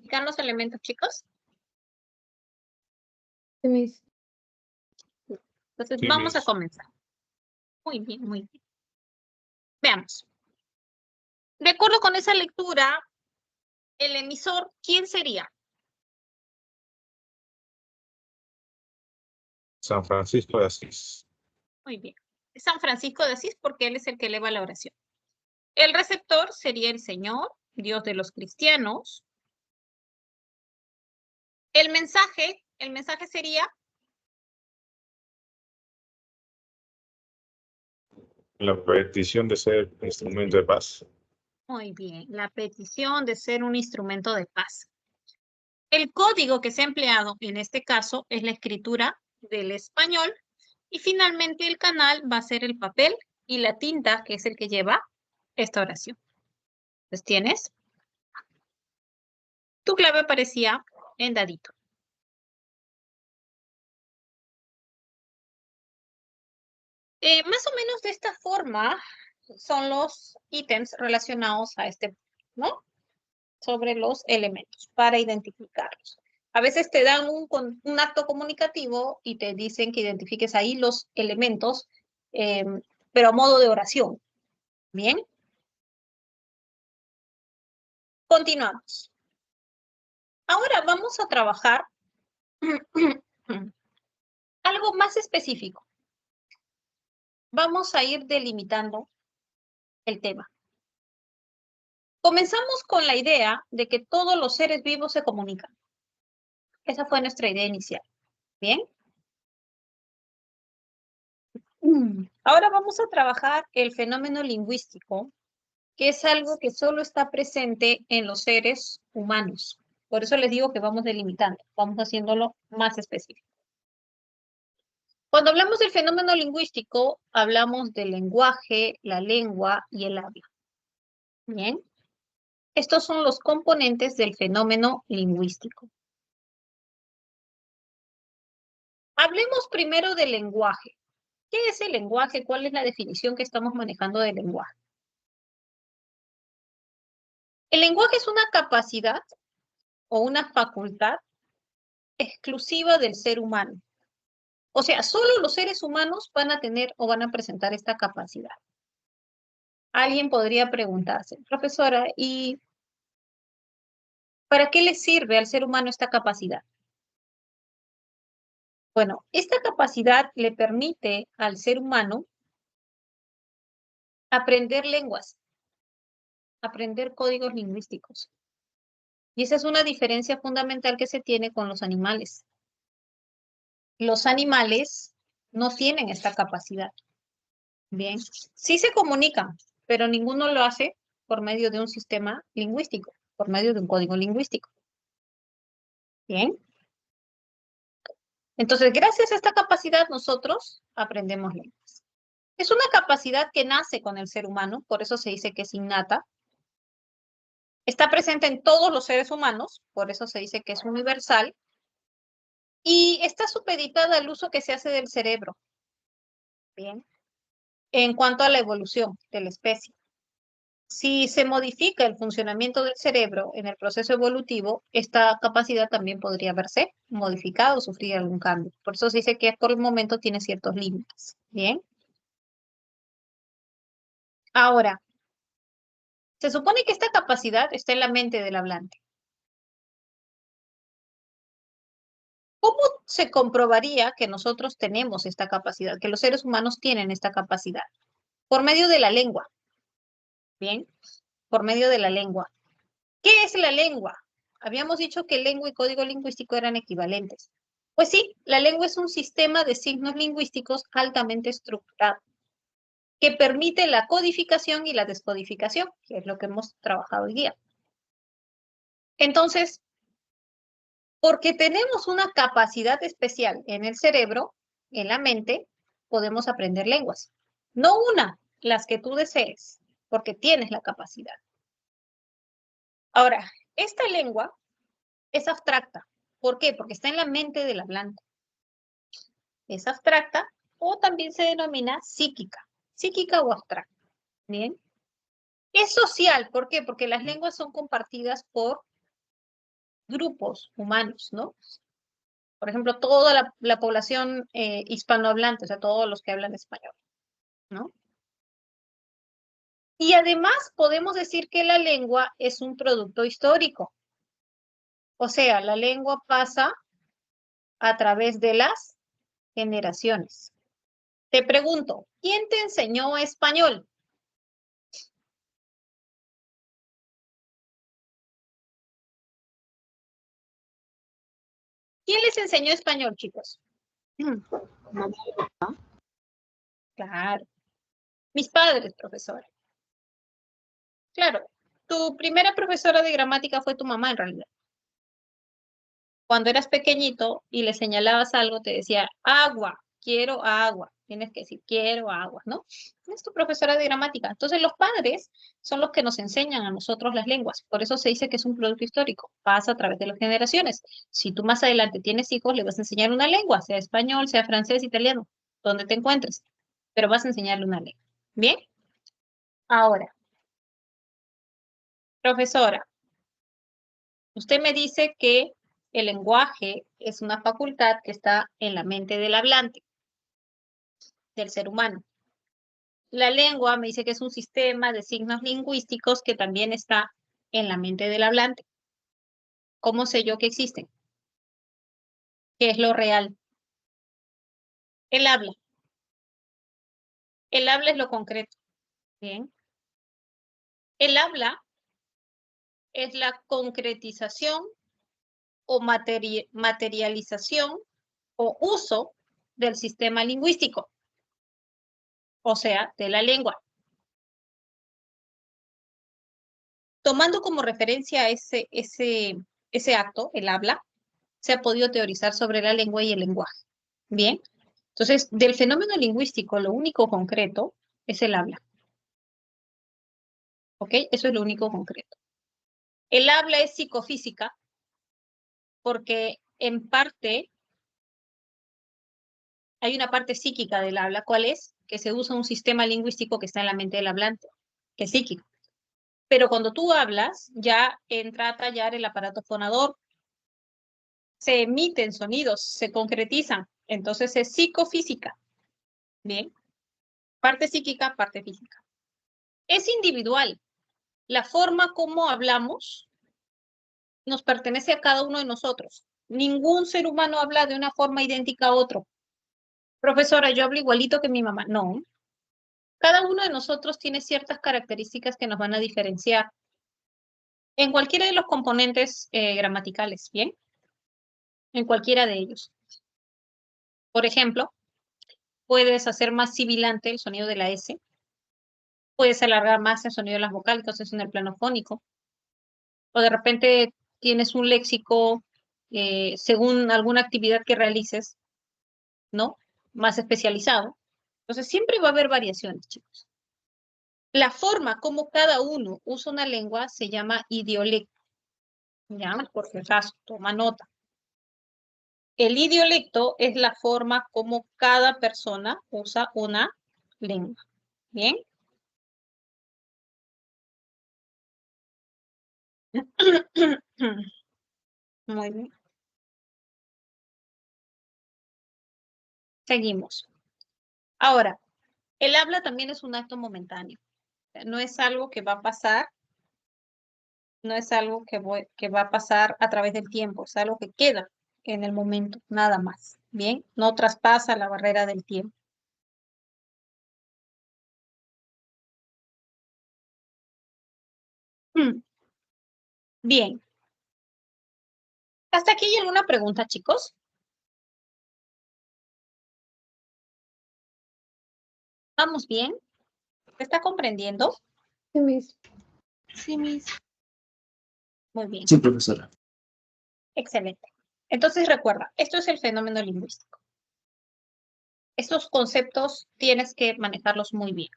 ¿Identifican los elementos, chicos? Sí, Miss. Entonces, Sí, vamos a Miss. comenzar. Muy bien, muy bien. Veamos. De acuerdo con esa lectura, el emisor, ¿quién sería? San Francisco de Asís. Muy bien. San Francisco de Asís, porque él es el que eleva la oración. El receptor sería el Señor, Dios de los cristianos. El mensaje sería La petición de ser instrumento de paz. muy bien, la petición de ser un instrumento de paz. El código que se ha empleado en este caso es la escritura del español y finalmente el canal va a ser el papel y la tinta, que es el que lleva esta oración. Entonces tienes, tu clave aparecía en dadito. Más o menos de esta forma son los ítems relacionados a este, ¿no? Sobre los elementos para identificarlos. A veces te dan un acto comunicativo y te dicen que identifiques ahí los elementos, pero a modo de oración. Bien. Continuamos. Ahora vamos a trabajar algo más específico. Vamos a ir delimitando el tema. Comenzamos con la idea de que todos los seres vivos se comunican. Esa fue nuestra idea inicial. Bien. Ahora vamos a trabajar el fenómeno lingüístico, que es algo que solo está presente en los seres humanos. Por eso les digo que vamos delimitando, vamos haciéndolo más específico. Cuando hablamos del fenómeno lingüístico, hablamos del lenguaje, la lengua y el habla. Bien. Estos son los componentes del fenómeno lingüístico. Hablemos primero del lenguaje. ¿Qué es el lenguaje? ¿Cuál es la definición que estamos manejando del lenguaje? El lenguaje es una capacidad o una facultad exclusiva del ser humano. O sea, solo los seres humanos van a tener o van a presentar esta capacidad. Alguien podría preguntarse, profesora, ¿y para qué le sirve al ser humano esta capacidad? Bueno, esta capacidad le permite al ser humano aprender lenguas, aprender códigos lingüísticos. Y esa es una diferencia fundamental que se tiene con los animales. Los animales no tienen esta capacidad. Bien, sí se comunican, pero ninguno lo hace por medio de un sistema lingüístico, por medio de un código lingüístico. Bien. Entonces, gracias a esta capacidad, nosotros aprendemos lenguas. Es una capacidad que nace con el ser humano, por eso se dice que es innata. Está presente en todos los seres humanos, por eso se dice que es universal. Y está supeditada al uso que se hace del cerebro. Bien. En cuanto a la evolución de la especie. Si se modifica el funcionamiento del cerebro en el proceso evolutivo, esta capacidad también podría verse modificada o sufrir algún cambio. Por eso se dice que por el momento tiene ciertos límites. Bien. Ahora, se supone que esta capacidad está en la mente del hablante. ¿Cómo se comprobaría que nosotros tenemos esta capacidad, que los seres humanos tienen esta capacidad? Por medio de la lengua. Bien, por medio de la lengua. ¿Qué es la lengua? Habíamos dicho que lengua y código lingüístico eran equivalentes. Pues sí, la lengua es un sistema de signos lingüísticos altamente estructurado que permite la codificación y la descodificación, que es lo que hemos trabajado hoy día. Entonces, porque tenemos una capacidad especial en el cerebro, en la mente, podemos aprender lenguas. No una, las que tú desees, porque tienes la capacidad. Ahora, esta lengua es abstracta. ¿Por qué? Porque está en la mente del hablante. Es abstracta o también se denomina psíquica o abstracta. Bien. Es social. ¿Por qué? Porque las lenguas son compartidas por grupos humanos, ¿no? Por ejemplo, toda la población hispanohablante, o sea, todos los que hablan español, ¿no? Y además podemos decir que la lengua es un producto histórico. O sea, la lengua pasa a través de las generaciones. Te pregunto, ¿quién te enseñó español? ¿Quién les enseñó español, chicos? Claro, mis padres, profesora. Claro, tu primera profesora de gramática fue tu mamá en realidad. Cuando eras pequeñito y le señalabas algo, te decía, agua, quiero agua. Tienes que decir, quiero agua, ¿no? Es tu profesora de gramática. Entonces, los padres son los que nos enseñan a nosotros las lenguas. Por eso se dice que es un producto histórico. Pasa a través de las generaciones. Si tú más adelante tienes hijos, le vas a enseñar una lengua, sea español, sea francés, italiano, donde te encuentres. Pero vas a enseñarle una lengua. ¿Bien? Ahora, profesora, usted me dice que el lenguaje es una facultad que está en la mente del hablante, del ser humano. La lengua me dice que es un sistema de signos lingüísticos que también está en la mente del hablante. ¿Cómo sé yo que existen? ¿Qué es lo real? El habla. El habla es lo concreto. Bien. El habla es la concretización o materialización o uso del sistema lingüístico, o sea, de la lengua. Tomando como referencia ese acto, el habla, se ha podido teorizar sobre la lengua y el lenguaje. Bien, entonces, del fenómeno lingüístico, lo único concreto es el habla. ¿Ok? Eso es lo único concreto. El habla es psicofísica porque en parte hay una parte psíquica del habla. ¿Cuál es? Que se usa un sistema lingüístico que está en la mente del hablante, que es psíquico. Pero cuando tú hablas, ya entra a tallar el aparato fonador, se emiten sonidos, se concretizan. Entonces es psicofísica. Bien. Parte psíquica, parte física. Es individual. La forma como hablamos nos pertenece a cada uno de nosotros. Ningún ser humano habla de una forma idéntica a otro. Profesora, yo hablo igualito que mi mamá. No. Cada uno de nosotros tiene ciertas características que nos van a diferenciar en cualquiera de los componentes gramaticales, ¿bien? En cualquiera de ellos. Por ejemplo, puedes hacer más sibilante el sonido de la S, puedes alargar más el sonido de las vocálicas, eso en el plano fónico, o de repente tienes un léxico según alguna actividad que realices, ¿no? Más especializado. Entonces, siempre va a haber variaciones, chicos. La forma como cada uno usa una lengua se llama idiolecto. Ya, por si acaso, toma nota. El idiolecto es la forma como cada persona usa una lengua. ¿Bien? Muy bien. Seguimos. Ahora, el habla también es un acto momentáneo. No es algo que va a pasar, no es algo que va a pasar a través del tiempo, es algo que queda en el momento, nada más. Bien, no traspasa la barrera del tiempo. Bien. ¿Hasta aquí hay alguna pregunta, chicos? ¿Vamos bien? ¿Se está comprendiendo? Sí, Miss. Sí, Miss. Muy bien. Sí, profesora. Excelente. Entonces recuerda, esto es el fenómeno lingüístico. Estos conceptos tienes que manejarlos muy bien.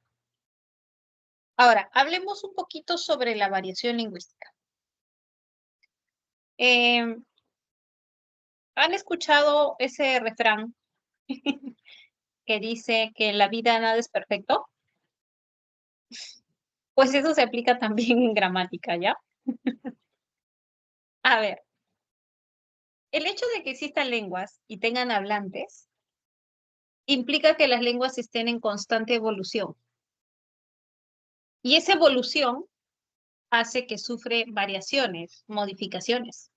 Ahora, hablemos un poquito sobre la variación lingüística. ¿Han escuchado ese refrán que dice que en la vida nada es perfecto? Pues eso se aplica también en gramática, ¿ya? A ver, El hecho de que existan lenguas y tengan hablantes implica que las lenguas estén en constante evolución. Y esa evolución hace que sufre variaciones, modificaciones.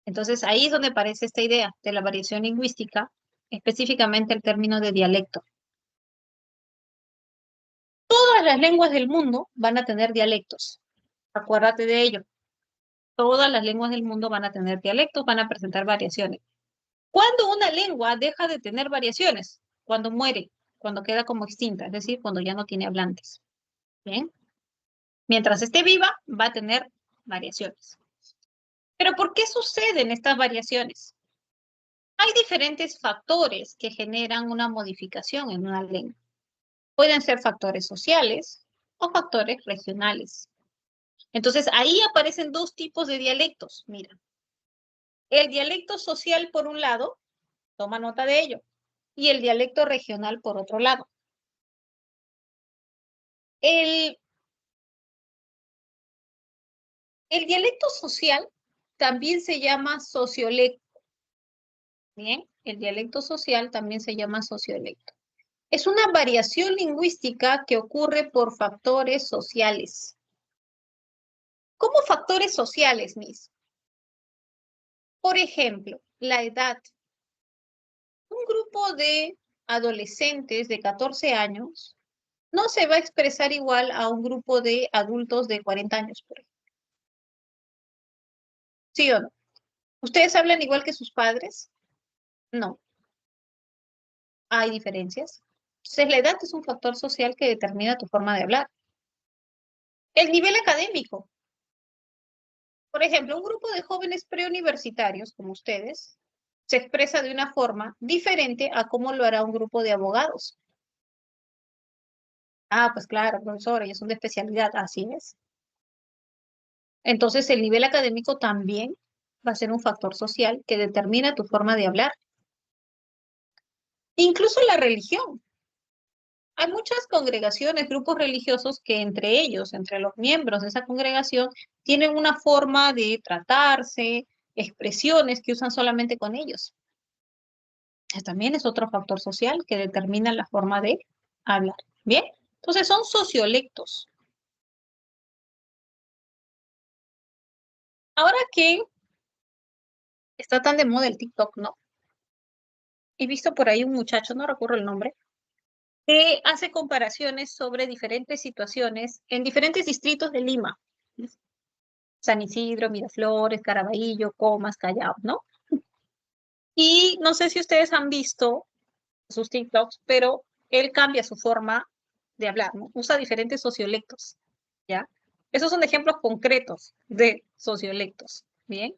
Entonces ahí es donde aparece esta idea de la variación lingüística, específicamente el término de dialecto. Todas las lenguas del mundo van a tener dialectos. Acuérdate de ello. Todas las lenguas del mundo van a tener dialectos, van a presentar variaciones. ¿Cuándo una lengua deja de tener variaciones? Cuando muere, cuando queda como extinta, es decir, cuando ya no tiene hablantes. Bien. Mientras esté viva, va a tener variaciones. Pero ¿por qué suceden estas variaciones? Hay diferentes factores que generan una modificación en una lengua. Pueden ser factores sociales o factores regionales. Entonces, ahí aparecen dos tipos de dialectos. Mira, el dialecto social por un lado, toma nota de ello, y el dialecto regional por otro lado. El dialecto social también se llama sociolecto. Bien, el dialecto social también se llama sociolecto. Es una variación lingüística que ocurre por factores sociales. ¿Cómo factores sociales, Miss? Por ejemplo, la edad. Un grupo de adolescentes de 14 años no se va a expresar igual a un grupo de adultos de 40 años, por ejemplo. ¿Sí o no? ¿Ustedes hablan igual que sus padres? No. Hay diferencias. Entonces, la edad es un factor social que determina tu forma de hablar. El nivel académico. Por ejemplo, un grupo de jóvenes preuniversitarios, como ustedes, se expresa de una forma diferente a cómo lo hará un grupo de abogados. Ah, pues claro, profesor, ellos son de especialidad, así es. Entonces, el nivel académico también va a ser un factor social que determina tu forma de hablar. Incluso la religión. Hay muchas congregaciones, grupos religiosos que entre ellos, entre los miembros de esa congregación, tienen una forma de tratarse, expresiones que usan solamente con ellos. También es otro factor social que determina la forma de hablar. Bien, entonces son sociolectos. Ahora que está tan de moda el TikTok, ¿no? He visto por ahí un muchacho, no recuerdo el nombre, que hace comparaciones sobre diferentes situaciones en diferentes distritos de Lima. San Isidro, Miraflores, Caraballo, Comas, Callao, ¿no? Y no sé si ustedes han visto sus TikToks, pero él cambia su forma de hablar, ¿no? Usa diferentes sociolectos, ¿ya? Esos son ejemplos concretos de sociolectos, ¿bien?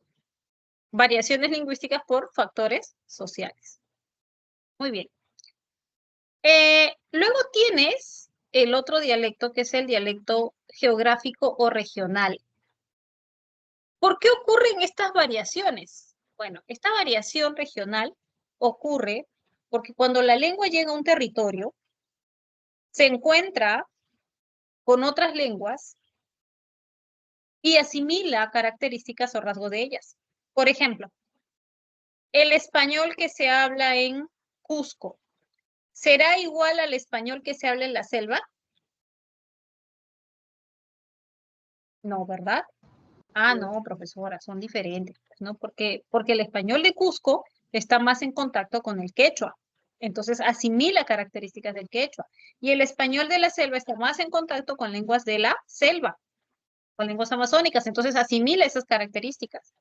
Variaciones lingüísticas por factores sociales. Muy bien. Luego tienes el otro dialecto, que es el dialecto geográfico o regional. ¿Por qué ocurren estas variaciones? Bueno, esta variación regional ocurre porque cuando la lengua llega a un territorio, se encuentra con otras lenguas y asimila características o rasgos de ellas. Por ejemplo, el español que se habla en Cusco, ¿será igual al español que se habla en la selva? No, ¿verdad? Ah, no, profesora, son diferentes, pues, ¿no? Porque el español de Cusco está más en contacto con el quechua. Entonces asimila características del quechua. Y el español de la selva está más en contacto con lenguas de la selva, con lenguas amazónicas. Entonces asimila esas características.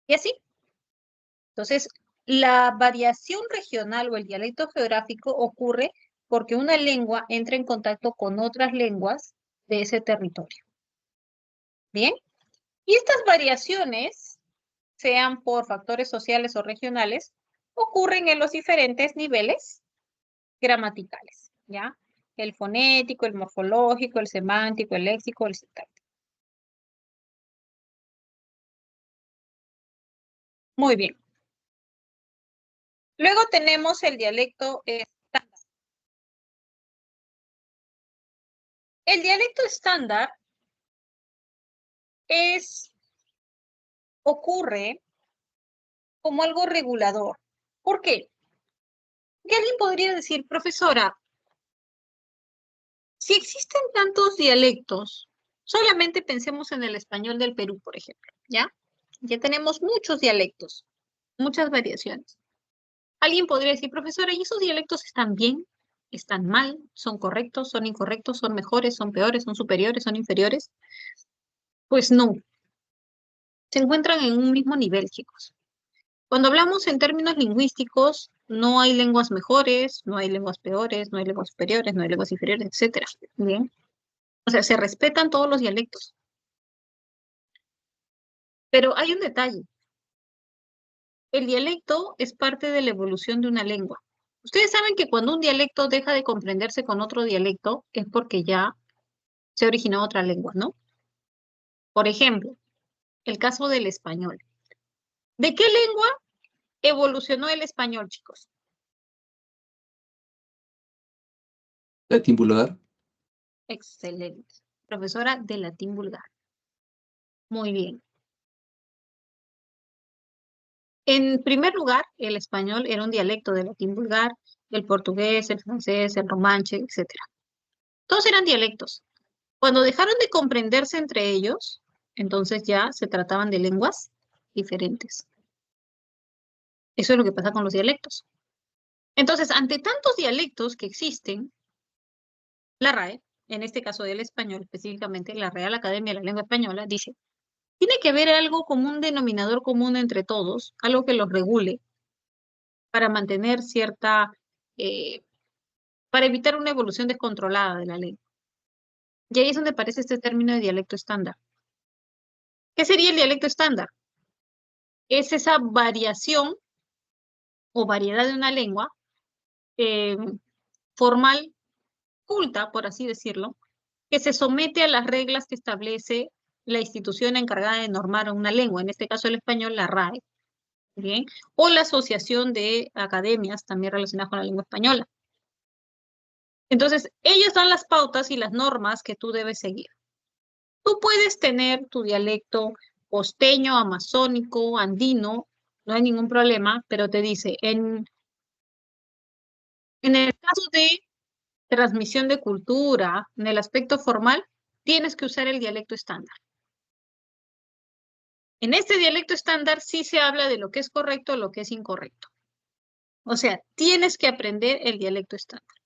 Y así. Entonces, la variación regional o el dialecto geográfico ocurre porque una lengua entra en contacto con otras lenguas de ese territorio. Bien. Y estas variaciones, sean por factores sociales o regionales, ocurren en los diferentes niveles gramaticales, ¿ya? El fonético, el morfológico, el semántico, el léxico, el sintáctico. Muy bien. Luego tenemos el dialecto estándar. El dialecto estándar ocurre como algo regulador. ¿Por qué? Porque alguien podría decir, profesora, si existen tantos dialectos, solamente pensemos en el español del Perú, por ejemplo, ¿ya? Ya tenemos muchos dialectos, muchas variaciones. Alguien podría decir, profesora, ¿y esos dialectos están bien? ¿Están mal? ¿Son correctos? ¿Son incorrectos? ¿Son mejores? ¿Son peores? ¿Son superiores? ¿Son inferiores? Pues no, se encuentran en un mismo nivel, chicos. Cuando hablamos en términos lingüísticos, no hay lenguas mejores, no hay lenguas peores, no hay lenguas superiores, no hay lenguas inferiores, etcétera. Bien. O sea, se respetan todos los dialectos. Pero hay un detalle. El dialecto es parte de la evolución de una lengua. Ustedes saben que cuando un dialecto deja de comprenderse con otro dialecto es porque ya se originó otra lengua, ¿no? Por ejemplo, el caso del español. ¿De qué lengua evolucionó el español, chicos? Latín vulgar. Excelente. Profesora de latín vulgar. Muy bien. En primer lugar, el español era un dialecto del latín vulgar, el portugués, el francés, el romanche, etcétera. Todos eran dialectos. Cuando dejaron de comprenderse entre ellos, entonces ya se trataban de lenguas diferentes. Eso es lo que pasa con los dialectos. Entonces, ante tantos dialectos que existen, la RAE, en este caso del español específicamente, la Real Academia de la Lengua Española, dice, tiene que haber algo como un denominador común entre todos, algo que los regule para mantener cierta, eh, para evitar una evolución descontrolada de la lengua. Y ahí es donde aparece este término de dialecto estándar. ¿Qué sería el dialecto estándar? Es esa variación o variedad de una lengua eh, formal, culta, por así decirlo, que se somete a las reglas que establece la institución encargada de normar una lengua, en este caso el español, la RAE, ¿bien? O la Asociación de Academias también relacionadas con la lengua española. Entonces, ellos dan las pautas y las normas que tú debes seguir. Tú puedes tener tu dialecto costeño, amazónico, andino, no hay ningún problema, pero te dice, en el caso de transmisión de cultura, en el aspecto formal, tienes que usar el dialecto estándar. En este dialecto estándar sí se habla de lo que es correcto o lo que es incorrecto. O sea, tienes que aprender el dialecto estándar,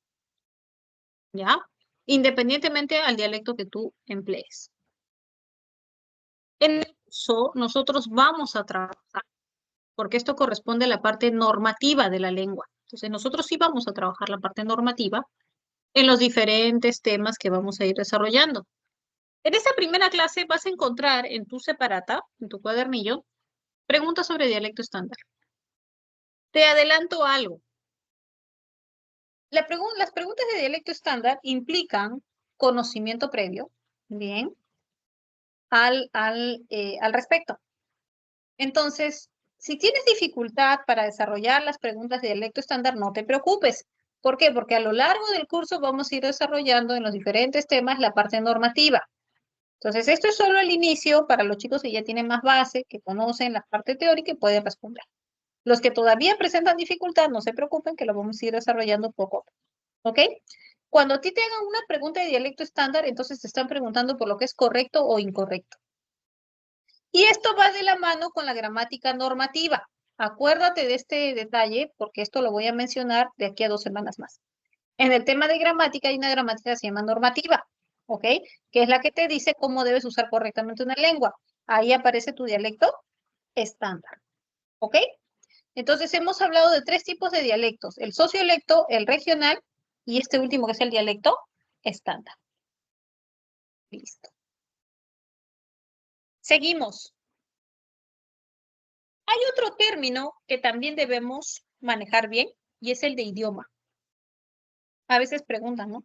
¿ya? Independientemente al dialecto que tú emplees. En el curso, nosotros vamos a trabajar, porque esto corresponde a la parte normativa de la lengua. Entonces, nosotros sí vamos a trabajar la parte normativa en los diferentes temas que vamos a ir desarrollando. En esta primera clase vas a encontrar en tu separata, en tu cuadernillo, preguntas sobre dialecto estándar. Te adelanto algo. Las preguntas de dialecto estándar implican conocimiento previo, bien, al respecto. Entonces, si tienes dificultad para desarrollar las preguntas de dialecto estándar, no te preocupes. ¿Por qué? Porque a lo largo del curso vamos a ir desarrollando en los diferentes temas la parte normativa. Entonces, esto es solo el inicio para los chicos que ya tienen más base, que conocen la parte teórica y pueden responder. Los que todavía presentan dificultad, no se preocupen, que lo vamos a ir desarrollando poco a poco. ¿Ok? Cuando a ti te hagan una pregunta de dialecto estándar, entonces te están preguntando por lo que es correcto o incorrecto. Y esto va de la mano con la gramática normativa. Acuérdate de este detalle, porque esto lo voy a mencionar de aquí a 2 semanas más. En el tema de gramática hay una gramática que se llama normativa, ¿ok? Que es la que te dice cómo debes usar correctamente una lengua. Ahí aparece tu dialecto estándar, ¿ok? Entonces hemos hablado de 3 tipos de dialectos, el sociolecto, el regional y este último que es el dialecto estándar. Listo. Seguimos. Hay otro término que también debemos manejar bien y es el de idioma. A veces preguntan, ¿no?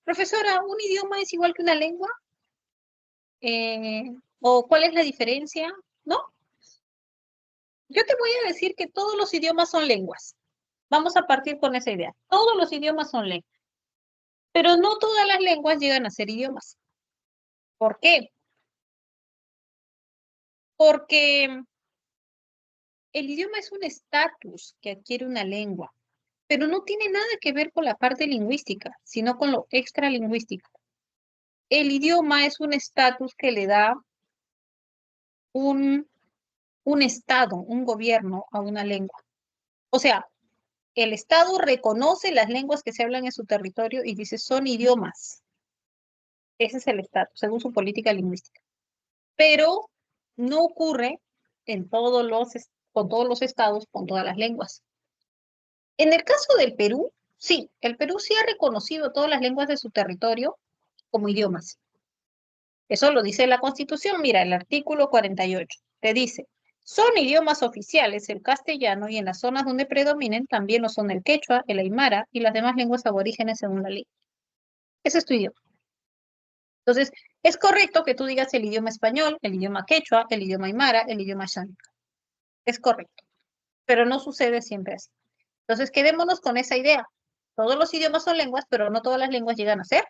Profesora, ¿un idioma es igual que una lengua? ¿O cuál es la diferencia? ¿No? Yo te voy a decir que todos los idiomas son lenguas. Vamos a partir con esa idea. Todos los idiomas son lenguas. Pero no todas las lenguas llegan a ser idiomas. ¿Por qué? Porque el idioma es un estatus que adquiere una lengua, pero no tiene nada que ver con la parte lingüística, sino con lo extralingüístico. El idioma es un estatus que le da un, un estado, un gobierno a una lengua. O sea, el Estado reconoce las lenguas que se hablan en su territorio y dice son idiomas. Ese es el Estado, según su política lingüística. Pero no ocurre con todos los estados, con todas las lenguas. En el caso del Perú, sí, el Perú sí ha reconocido todas las lenguas de su territorio como idiomas. Eso lo dice la Constitución. Mira, el artículo 48 te dice, son idiomas oficiales el castellano y en las zonas donde predominen también lo son el quechua, el aymara y las demás lenguas aborígenes según la ley. Ese es tu idioma. Entonces, es correcto que tú digas el idioma español, el idioma quechua, el idioma aymara, el idioma shánica. Es correcto, pero no sucede siempre así. Entonces, quedémonos con esa idea. Todos los idiomas son lenguas, pero no todas las lenguas llegan a ser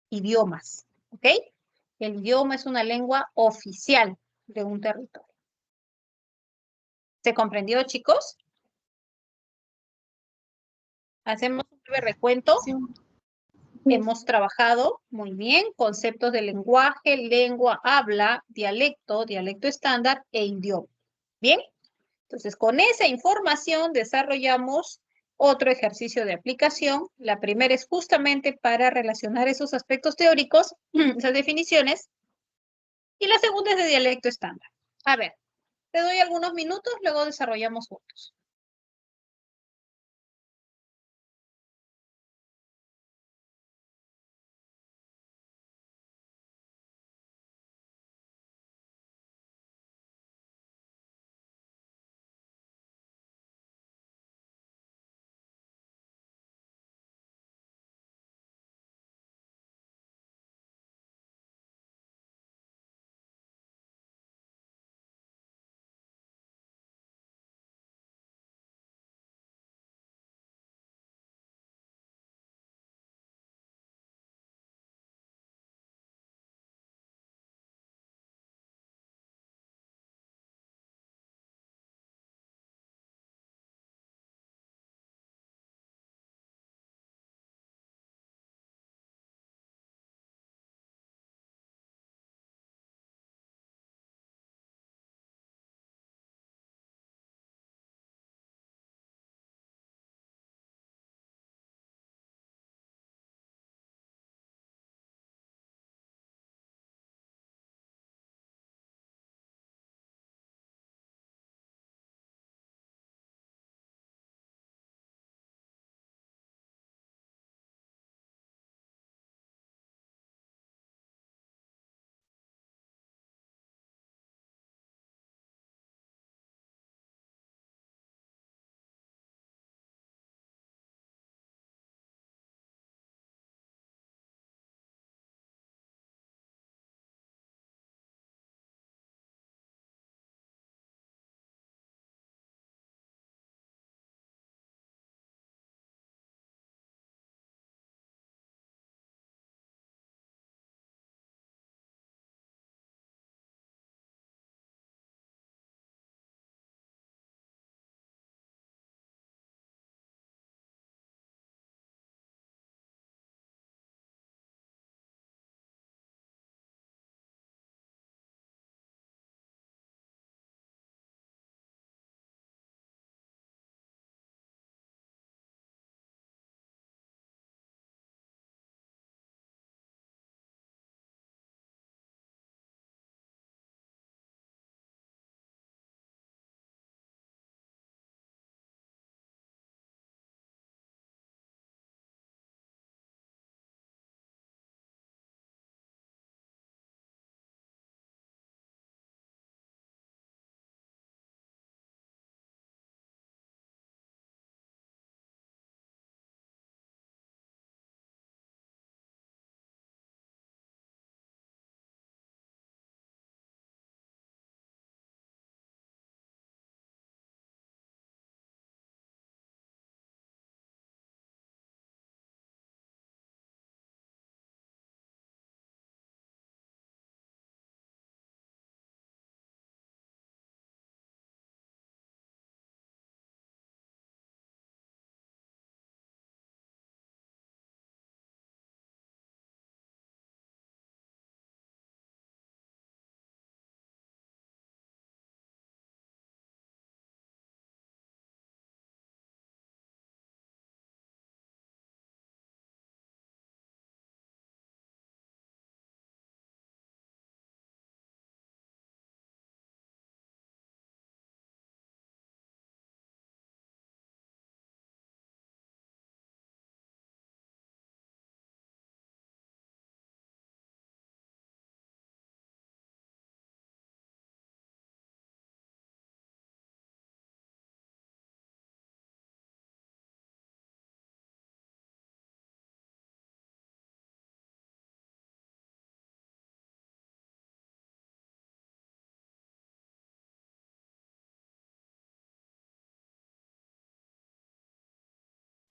idiomas. ¿Ok? El idioma es una lengua oficial de un territorio. ¿Se comprendió, chicos? Hacemos un breve recuento. Sí. Hemos trabajado muy bien conceptos de lenguaje, lengua, habla, dialecto, dialecto estándar e idioma. Bien, entonces con esa información desarrollamos otro ejercicio de aplicación. La primera es justamente para relacionar esos aspectos teóricos, esas definiciones, y la segunda es de dialecto estándar. A ver, te doy algunos minutos, luego desarrollamos juntos.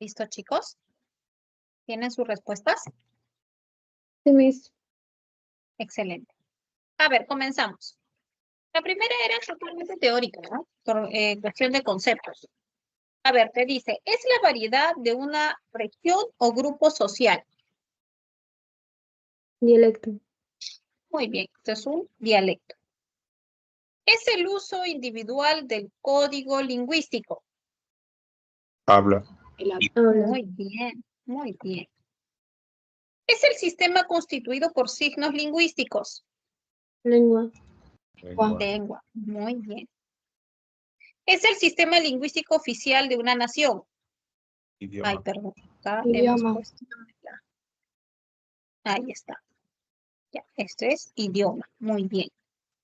¿Listo, chicos? ¿Tienen sus respuestas? Sí, Miss. Excelente. A ver, comenzamos. La primera era totalmente teórica, ¿no? Por cuestión de conceptos. A ver, te dice, es la variedad de una región o grupo social. Dialecto. Muy bien, esto es un dialecto. Es el uso individual del código lingüístico. Habla. Habla. Muy bien, muy bien. Es el sistema constituido por signos lingüísticos. Lengua. Lengua. Lengua, muy bien. Es el sistema lingüístico oficial de una nación. Idioma. Ay, perdón. Acá le hemos Idioma. puesto la- Ahí está. Ya, esto es idioma. Muy bien.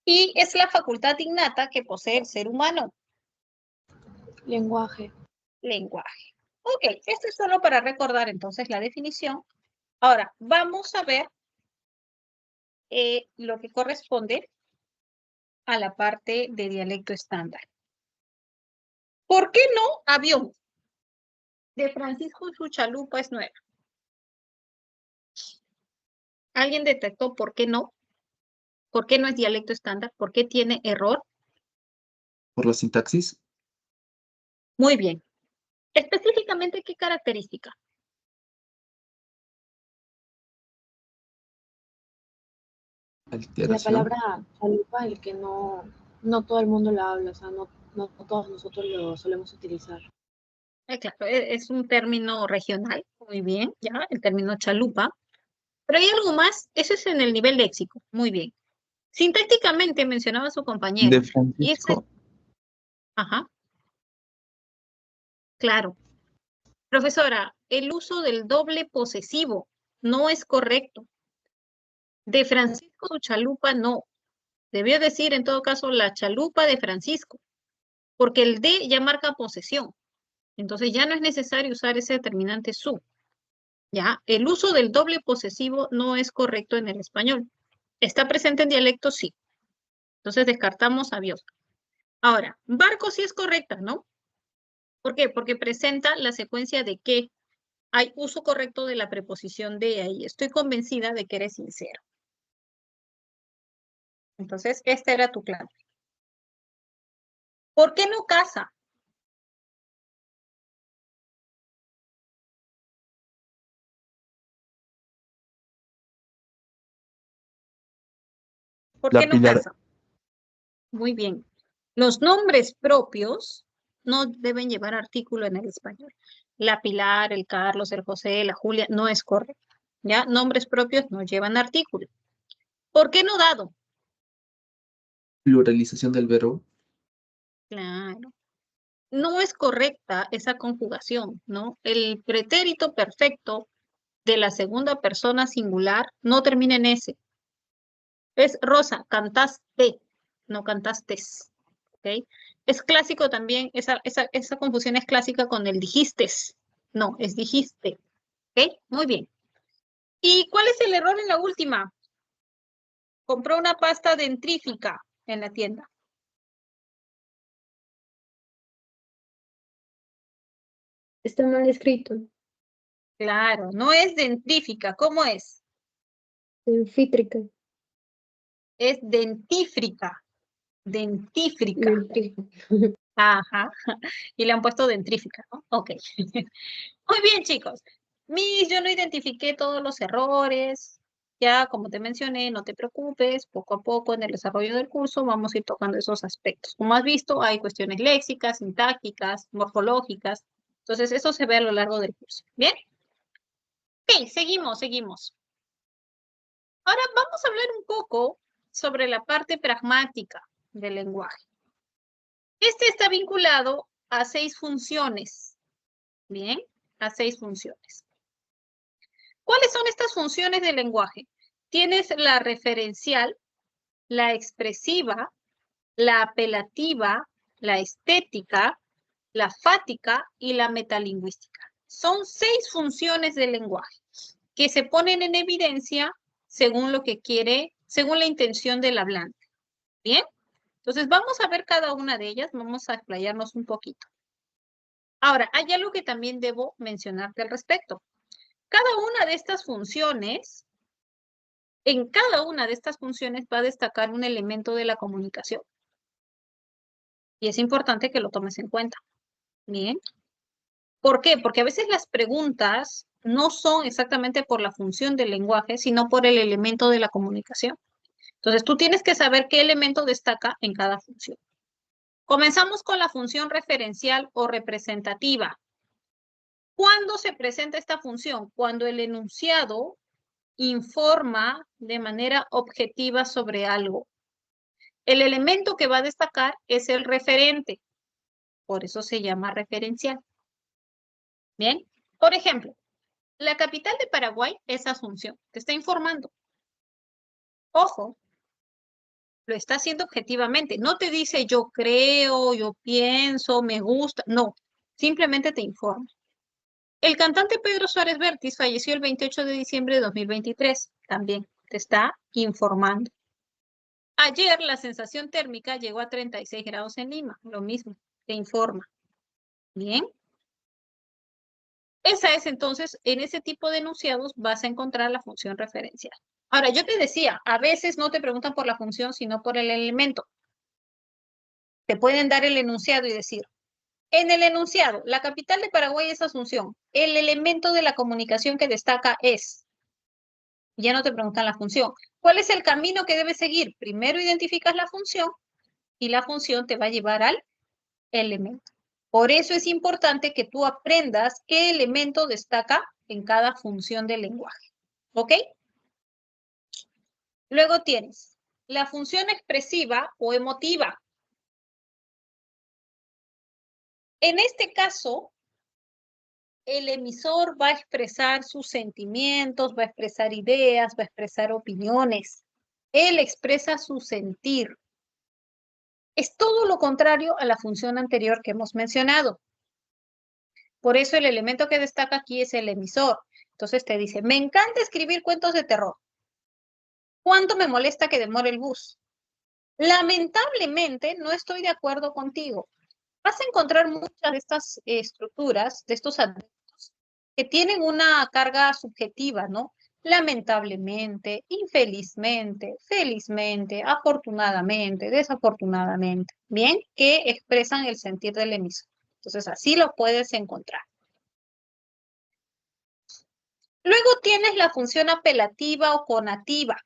Y es la facultad innata que posee el ser humano. Lenguaje. Lenguaje. Ok, esto es solo para recordar entonces la definición. Ahora, vamos a ver lo que corresponde a la parte de dialecto estándar. ¿Por qué no avión? De Francisco Suchalupa es nueva. ¿Alguien detectó por qué no? ¿Por qué no es dialecto estándar? ¿Por qué tiene error? Por la sintaxis, Muy bien. Específicamente, ¿qué característica? La alteración. palabra chalupa, el que no todo el mundo la habla, o sea, no todos nosotros lo solemos utilizar. Claro, es un término regional. Muy bien, ya, el término chalupa. Pero hay algo más, eso es en el nivel léxico. Muy bien. Sintácticamente mencionaba su compañero. De Y ese, Francisco, ajá, claro. Profesora, el uso del doble posesivo no es correcto. De Francisco su chalupa no. Debió decir en todo caso la chalupa de Francisco, porque el de ya marca posesión. Entonces ya no es necesario usar ese determinante su. Ya, el uso del doble posesivo no es correcto en el español. ¿Está presente en dialecto? Sí. Entonces descartamos a Biosca. Ahora, barco sí es correcta, ¿no? ¿Por qué? Porque presenta la secuencia de que hay uso correcto de la preposición de ahí. Estoy convencida de que eres sincero. Entonces, esta era tu clave. ¿Por qué no casa? ¿Por qué la no Pilar, casa? Muy bien. Los nombres propios no deben llevar artículo en el español. La Pilar, el Carlos, el José, la Julia, no es correcto. ¿Ya? Nombres propios no llevan artículo. ¿Por qué no dado? pluralización del verbo, Claro. No es correcta esa conjugación, ¿no? El pretérito perfecto de la segunda persona singular no termina en S. Es Rosa, cantaste, no cantastes. ¿Ok? Es clásico también, esa confusión es clásica con el dijistes. No, es dijiste. ¿Ok? Muy bien. ¿Y cuál es el error en la última? Compró una pasta dentrífica en la tienda. Está mal escrito. Claro, no es dentrífica. ¿Cómo es? Anfítrica. Es dentífrica. Dentífrica. Dentrífica. Ajá. Y le han puesto dentrífica, ¿no? Ok. Muy bien, chicos. Miss, yo no identifiqué todos los errores. Ya, como te mencioné, no te preocupes. Poco a poco en el desarrollo del curso vamos a ir tocando esos aspectos. Como has visto, hay cuestiones léxicas, sintácticas, morfológicas. Entonces, eso se ve a lo largo del curso. ¿Bien? Ok, seguimos. Ahora vamos a hablar un poco sobre la parte pragmática del lenguaje. Este está vinculado a 6 funciones. Bien, a 6 funciones. ¿Cuáles son estas funciones del lenguaje? Tienes la referencial, la expresiva, la apelativa, la estética, la fática y la metalingüística. Son 6 funciones del lenguaje que se ponen en evidencia según lo que quiere, según la intención del hablante. ¿Bien? Entonces vamos a ver cada una de ellas, vamos a explayarnos un poquito. Ahora, hay algo que también debo mencionarte al respecto. Cada una de estas funciones, en cada una de estas funciones va a destacar un elemento de la comunicación. Y es importante que lo tomes en cuenta. Bien. ¿Por qué? Porque a veces las preguntas no son exactamente por la función del lenguaje, sino por el elemento de la comunicación. Entonces, tú tienes que saber qué elemento destaca en cada función. Comenzamos con la función referencial o representativa. ¿Cuándo se presenta esta función? Cuando el enunciado informa de manera objetiva sobre algo. El elemento que va a destacar es el referente. Por eso se llama referencial. Bien. Por ejemplo, la capital de Paraguay es Asunción. Te está informando. Ojo, lo está haciendo objetivamente. No te dice yo creo, yo pienso, me gusta. No, simplemente te informa. El cantante Pedro Suárez Vértiz falleció el 28 de diciembre de 2023. También te está informando. Ayer la sensación térmica llegó a 36 grados en Lima. Lo mismo, te informa. Bien. Esa es entonces, en ese tipo de enunciados vas a encontrar la función referencial. Ahora, yo te decía, a veces no te preguntan por la función, sino por el elemento. Te pueden dar el enunciado y decir, en el enunciado, la capital de Paraguay es Asunción. El elemento de la comunicación que destaca es. Ya no te preguntan la función. ¿Cuál es el camino que debes seguir? Primero identificas la función y la función te va a llevar al elemento. Por eso es importante que tú aprendas qué elemento destaca en cada función del lenguaje. ¿Ok? Luego tienes la función expresiva o emotiva. En este caso, el emisor va a expresar sus sentimientos, va a expresar ideas, va a expresar opiniones. Él expresa su sentir. Es todo lo contrario a la función anterior que hemos mencionado. Por eso el elemento que destaca aquí es el emisor. Entonces te dice, me encanta escribir cuentos de terror. ¿Cuánto me molesta que demore el bus? Lamentablemente no estoy de acuerdo contigo. Vas a encontrar muchas de estas estructuras, de estos adverbios, que tienen una carga subjetiva, ¿no? Lamentablemente, infelizmente, felizmente, afortunadamente, desafortunadamente, ¿bien? Que expresan el sentir del emisor. Entonces, así lo puedes encontrar. Luego tienes la función apelativa o conativa.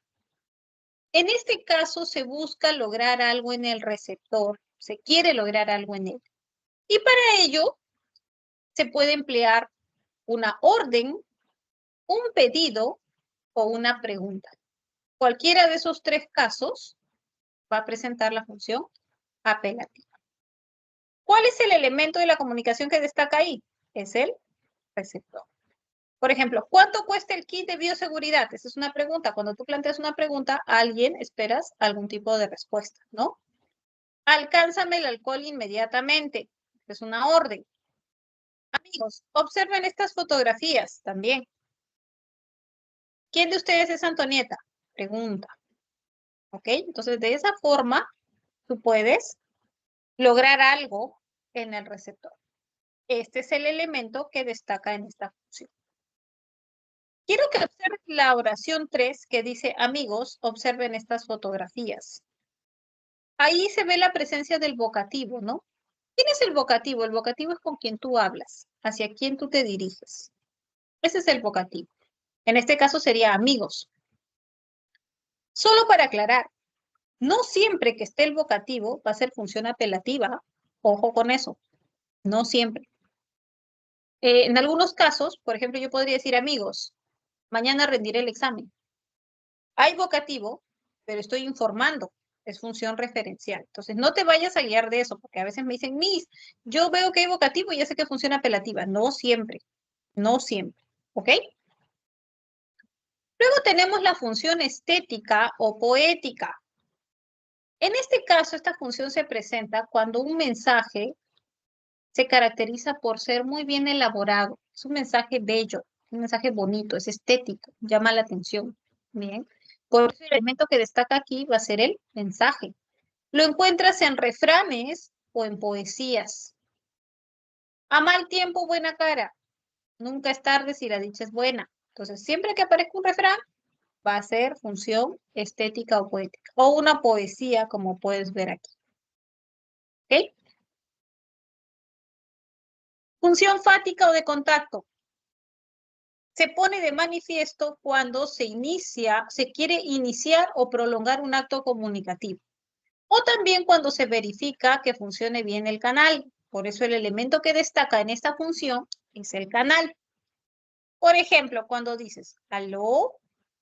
En este caso se busca lograr algo en el receptor, se quiere lograr algo en él. Y para ello se puede emplear una orden, un pedido o una pregunta. Cualquiera de esos tres casos va a presentar la función apelativa. ¿Cuál es el elemento de la comunicación que destaca ahí? Es el receptor. Por ejemplo, ¿cuánto cuesta el kit de bioseguridad? Esa es una pregunta. Cuando tú planteas una pregunta, a alguien esperas algún tipo de respuesta, ¿no? Alcánzame el alcohol inmediatamente. Es una orden. Amigos, observen estas fotografías también. ¿Quién de ustedes es Antonieta? Pregunta. ¿Ok? Entonces, de esa forma, tú puedes lograr algo en el receptor. Este es el elemento que destaca en esta función. Quiero que observen la oración 3 que dice, amigos, observen estas fotografías. Ahí se ve la presencia del vocativo, ¿no? ¿Quién es el vocativo? El vocativo es con quien tú hablas, hacia quien tú te diriges. Ese es el vocativo. En este caso sería amigos. Solo para aclarar, no siempre que esté el vocativo va a ser función apelativa. Ojo con eso. No siempre. En algunos casos, por ejemplo, yo podría decir amigos, mañana rendiré el examen. Hay vocativo, pero estoy informando. Es función referencial. Entonces, no te vayas a guiar de eso, porque a veces me dicen, Miss, yo veo que hay vocativo y ya sé que funciona apelativa. No siempre. No siempre. ¿Ok? Luego tenemos la función estética o poética. En este caso, esta función se presenta cuando un mensaje se caracteriza por ser muy bien elaborado. Es un mensaje bello, un mensaje bonito, es estético, llama la atención. Bien. Por eso el elemento que destaca aquí va a ser el mensaje. Lo encuentras en refranes o en poesías. A mal tiempo, buena cara. Nunca es tarde si la dicha es buena. Entonces, siempre que aparezca un refrán, va a ser función estética o poética. O una poesía, como puedes ver aquí. ¿Ok? Función fática o de contacto. Se pone de manifiesto cuando se quiere iniciar o prolongar un acto comunicativo. O también cuando se verifica que funcione bien el canal. Por eso el elemento que destaca en esta función es el canal. Por ejemplo, cuando dices, aló,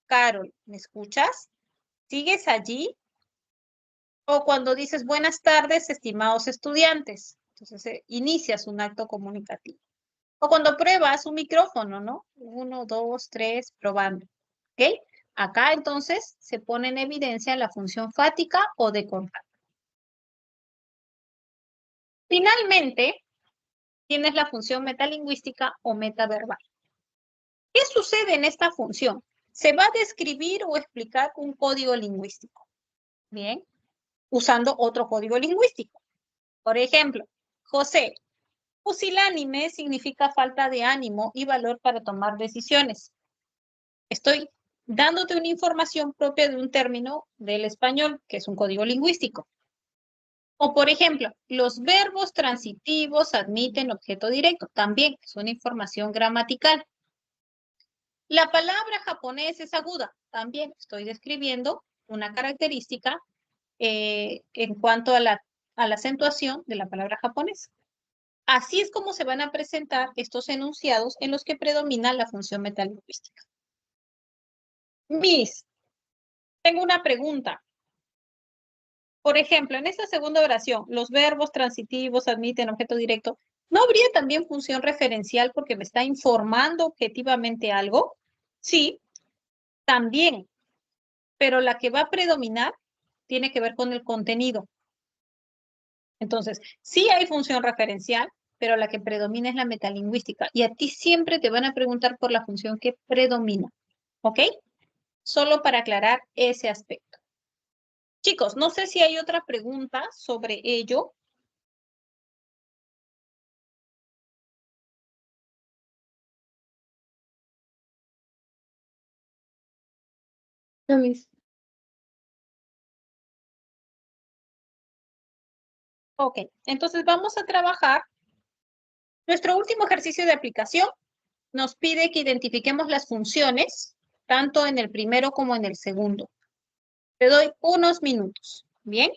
Carol, ¿me escuchas? ¿Sigues allí? O cuando dices, buenas tardes, estimados estudiantes. Entonces, inicias un acto comunicativo. O cuando pruebas un micrófono, ¿no? 1, 2, 3, probando. ¿Ok? Acá entonces se pone en evidencia la función fática o de contacto. Finalmente, tienes la función metalingüística o metaverbal. ¿Qué sucede en esta función? Se va a describir o explicar un código lingüístico. Bien, usando otro código lingüístico. Por ejemplo, José, pusilánime significa falta de ánimo y valor para tomar decisiones. Estoy dándote una información propia de un término del español, que es un código lingüístico. O, por ejemplo, los verbos transitivos admiten objeto directo. También es una información gramatical. La palabra japonés es aguda. También estoy describiendo una característica en cuanto a la acentuación de la palabra japonés. Así es como se van a presentar estos enunciados en los que predomina la función metalingüística. Miss, tengo una pregunta. Por ejemplo, en esta segunda oración, los verbos transitivos admiten objeto directo. ¿No habría también función referencial porque me está informando objetivamente algo? Sí, también, pero la que va a predominar tiene que ver con el contenido. Entonces, sí hay función referencial, pero la que predomina es la metalingüística. Y a ti siempre te van a preguntar por la función que predomina. ¿Ok? Solo para aclarar ese aspecto. Chicos, no sé si hay otra pregunta sobre ello. No, Miss. Ok, entonces vamos a trabajar. Nuestro último ejercicio de aplicación nos pide que identifiquemos las funciones, tanto en el primero como en el segundo. Te doy unos minutos. ¿Bien?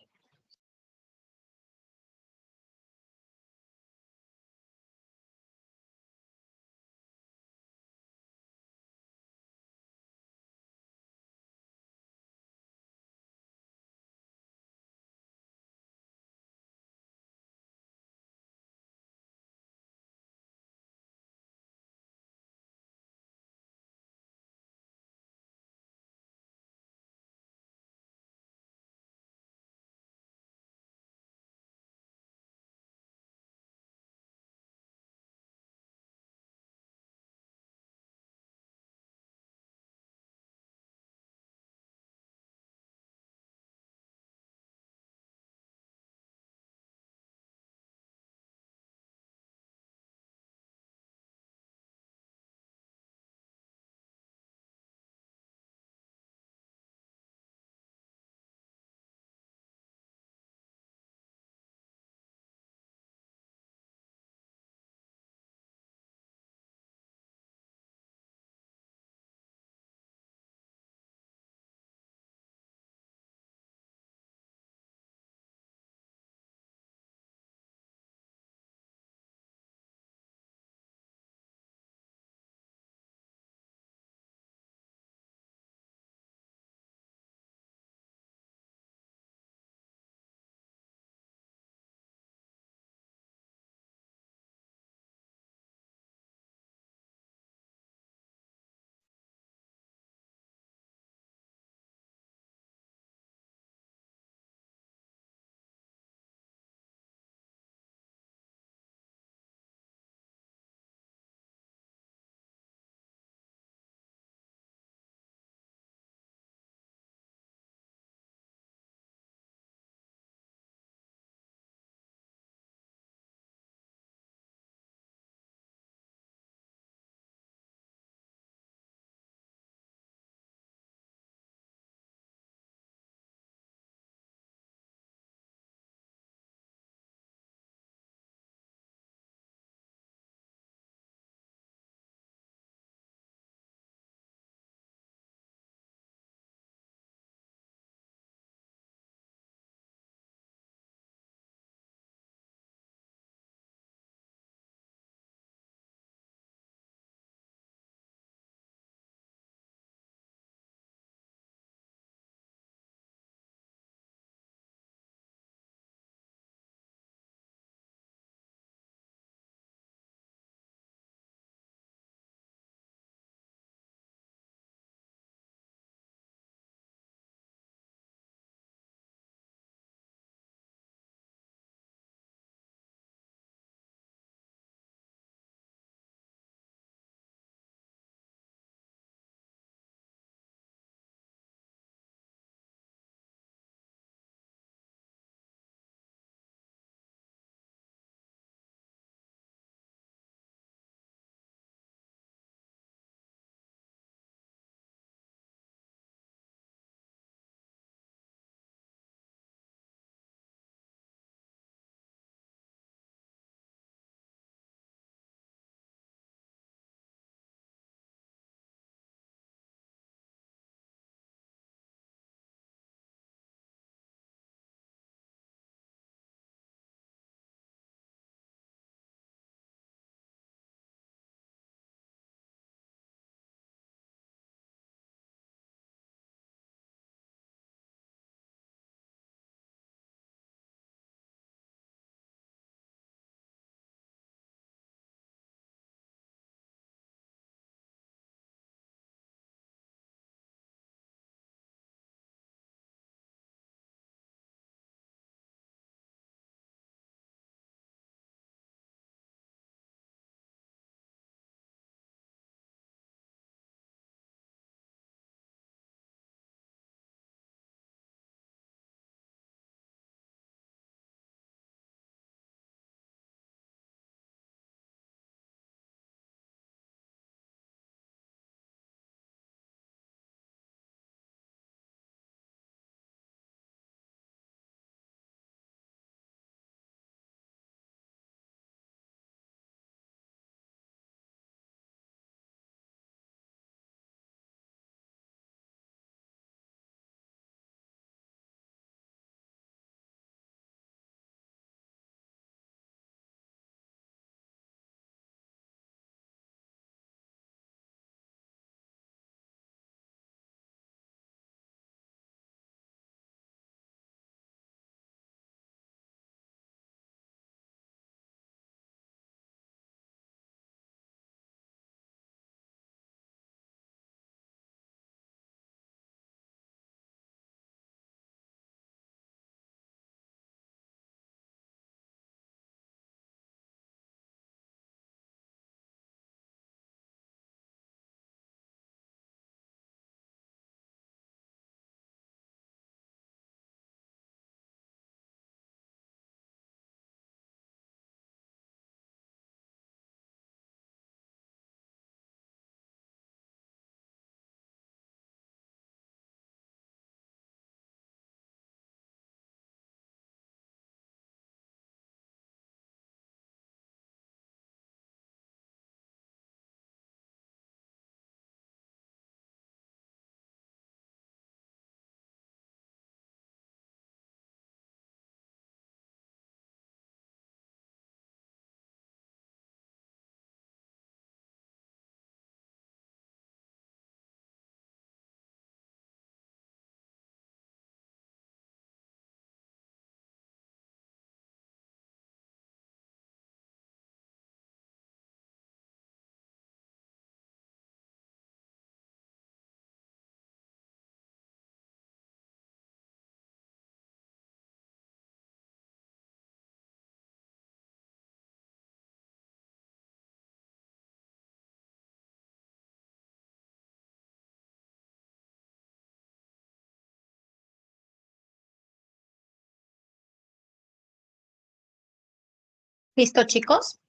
¿Listo, chicos?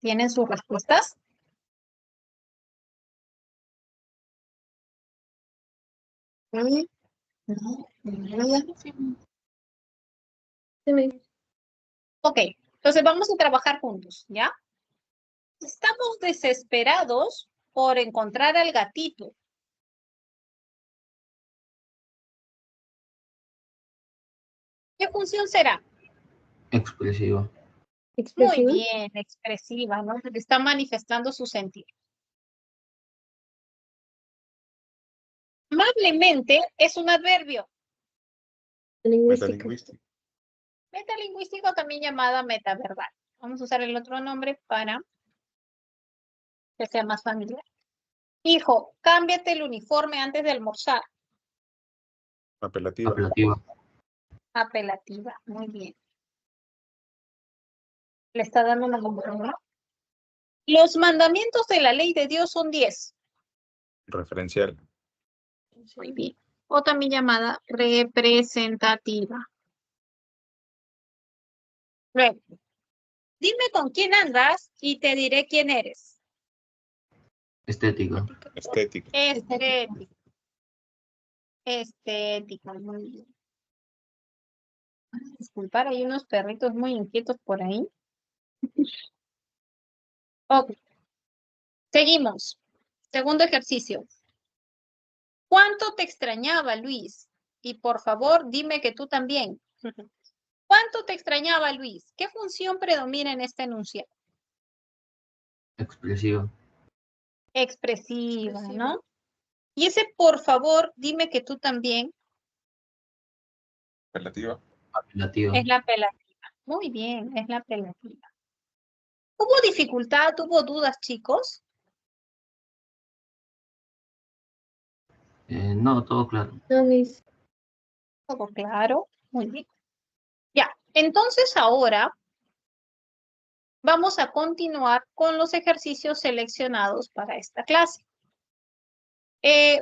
¿Tienen sus respuestas? Sí. No. Ok, entonces vamos a trabajar juntos, ¿ya? Estamos desesperados por encontrar al gatito. ¿Qué función será? Expresivo. Muy bien, expresiva, ¿no? Porque está manifestando su sentido. Amablemente es un adverbio. Metalingüística. Metalingüístico, también llamada metaverbal. Vamos a usar el otro nombre para que sea más familiar. Hijo, cámbiate el uniforme antes de almorzar. Apelativa. Apelativa. Apelativa, muy bien. Le está dando una computadora. Los mandamientos de la ley de Dios son 10. Referencial. Muy bien. O también llamada representativa. Luego, dime con quién andas y te diré quién eres. Estética. Estética. Estético. Estético, muy bien. Disculpar, hay unos perritos muy inquietos por ahí. Ok. Seguimos. Segundo ejercicio. ¿Cuánto te extrañaba, Luis? Y por favor, dime que tú también. ¿Cuánto te extrañaba, Luis? ¿Qué función predomina en este enunciado? Expresiva. Expresiva, ¿no? Y ese por favor, dime que tú también Apelativa. Apelativa. es la apelativa. Muy bien, es la apelativa. ¿Hubo dificultad, hubo dudas, chicos? No, todo claro. Todo claro. Muy bien. Ya, entonces ahora vamos a continuar con los ejercicios seleccionados para esta clase.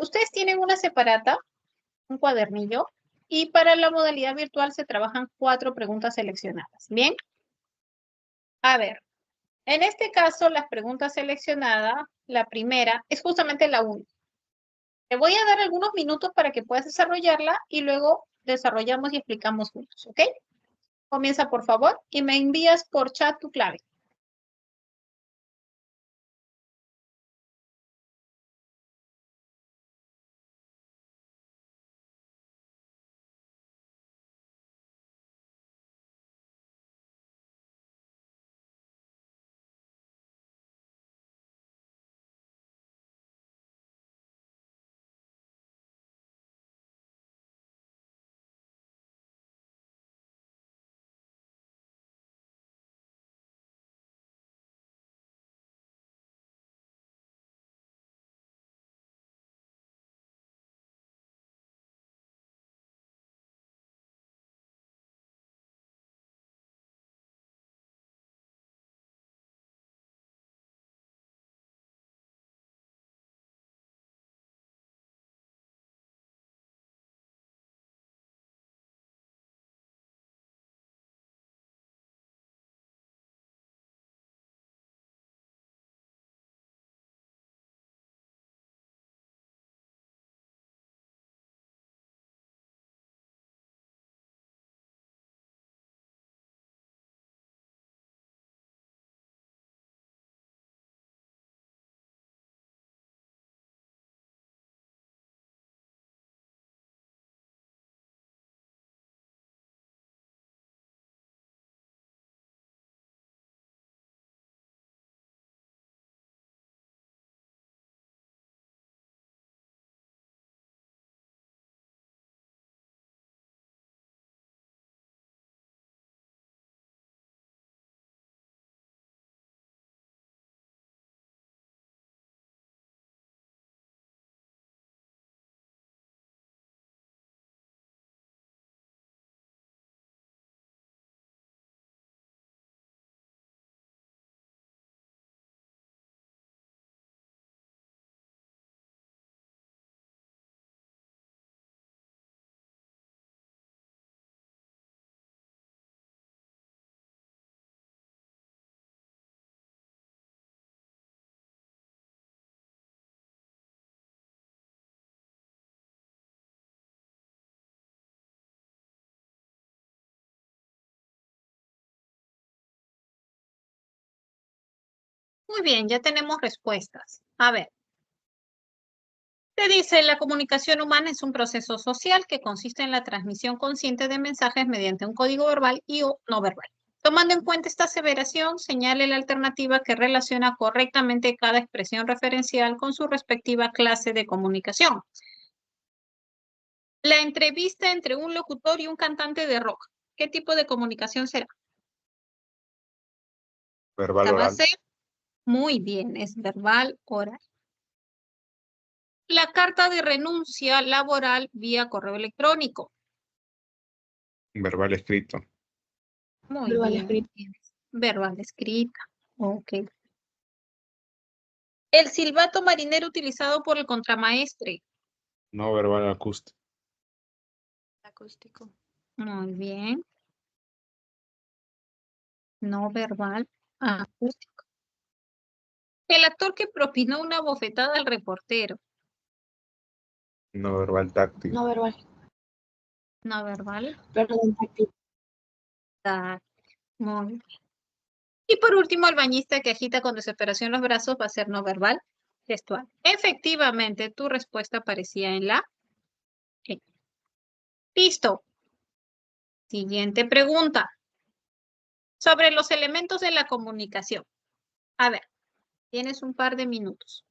Ustedes tienen una separata, un cuadernillo, y para la modalidad virtual se trabajan 4 preguntas seleccionadas. Bien, a ver, en este caso las preguntas seleccionadas, la primera es justamente la 1. Te voy a dar algunos minutos para que puedas desarrollarla y luego desarrollamos y explicamos juntos, ¿ok? Comienza por favor y me envías por chat tu clave. Muy bien, ya tenemos respuestas. A ver. Te dice, la comunicación humana es un proceso social que consiste en la transmisión consciente de mensajes mediante un código verbal y o no verbal. Tomando en cuenta esta aseveración, señale la alternativa que relaciona correctamente cada expresión referencial con su respectiva clase de comunicación. La entrevista entre un locutor y un cantante de rock. ¿Qué tipo de comunicación será? Verbal La va a oral. ser muy bien, es verbal oral. La carta de renuncia laboral vía correo electrónico. Verbal escrito. Muy Verbal bien. escrito. Verbal escrita. Ok. El silbato marinero utilizado por el contramaestre. No verbal acústico. Acústico. Muy bien. No verbal acústico. El actor que propinó una bofetada al reportero. No verbal táctil. No verbal. No verbal. Perdón, táctil. Muy bien. Y por último, el bañista que agita con desesperación los brazos va a ser no verbal gestual. Efectivamente, tu respuesta aparecía en la E. Listo. Siguiente pregunta. Sobre los elementos de la comunicación. A ver, tienes un par de minutos.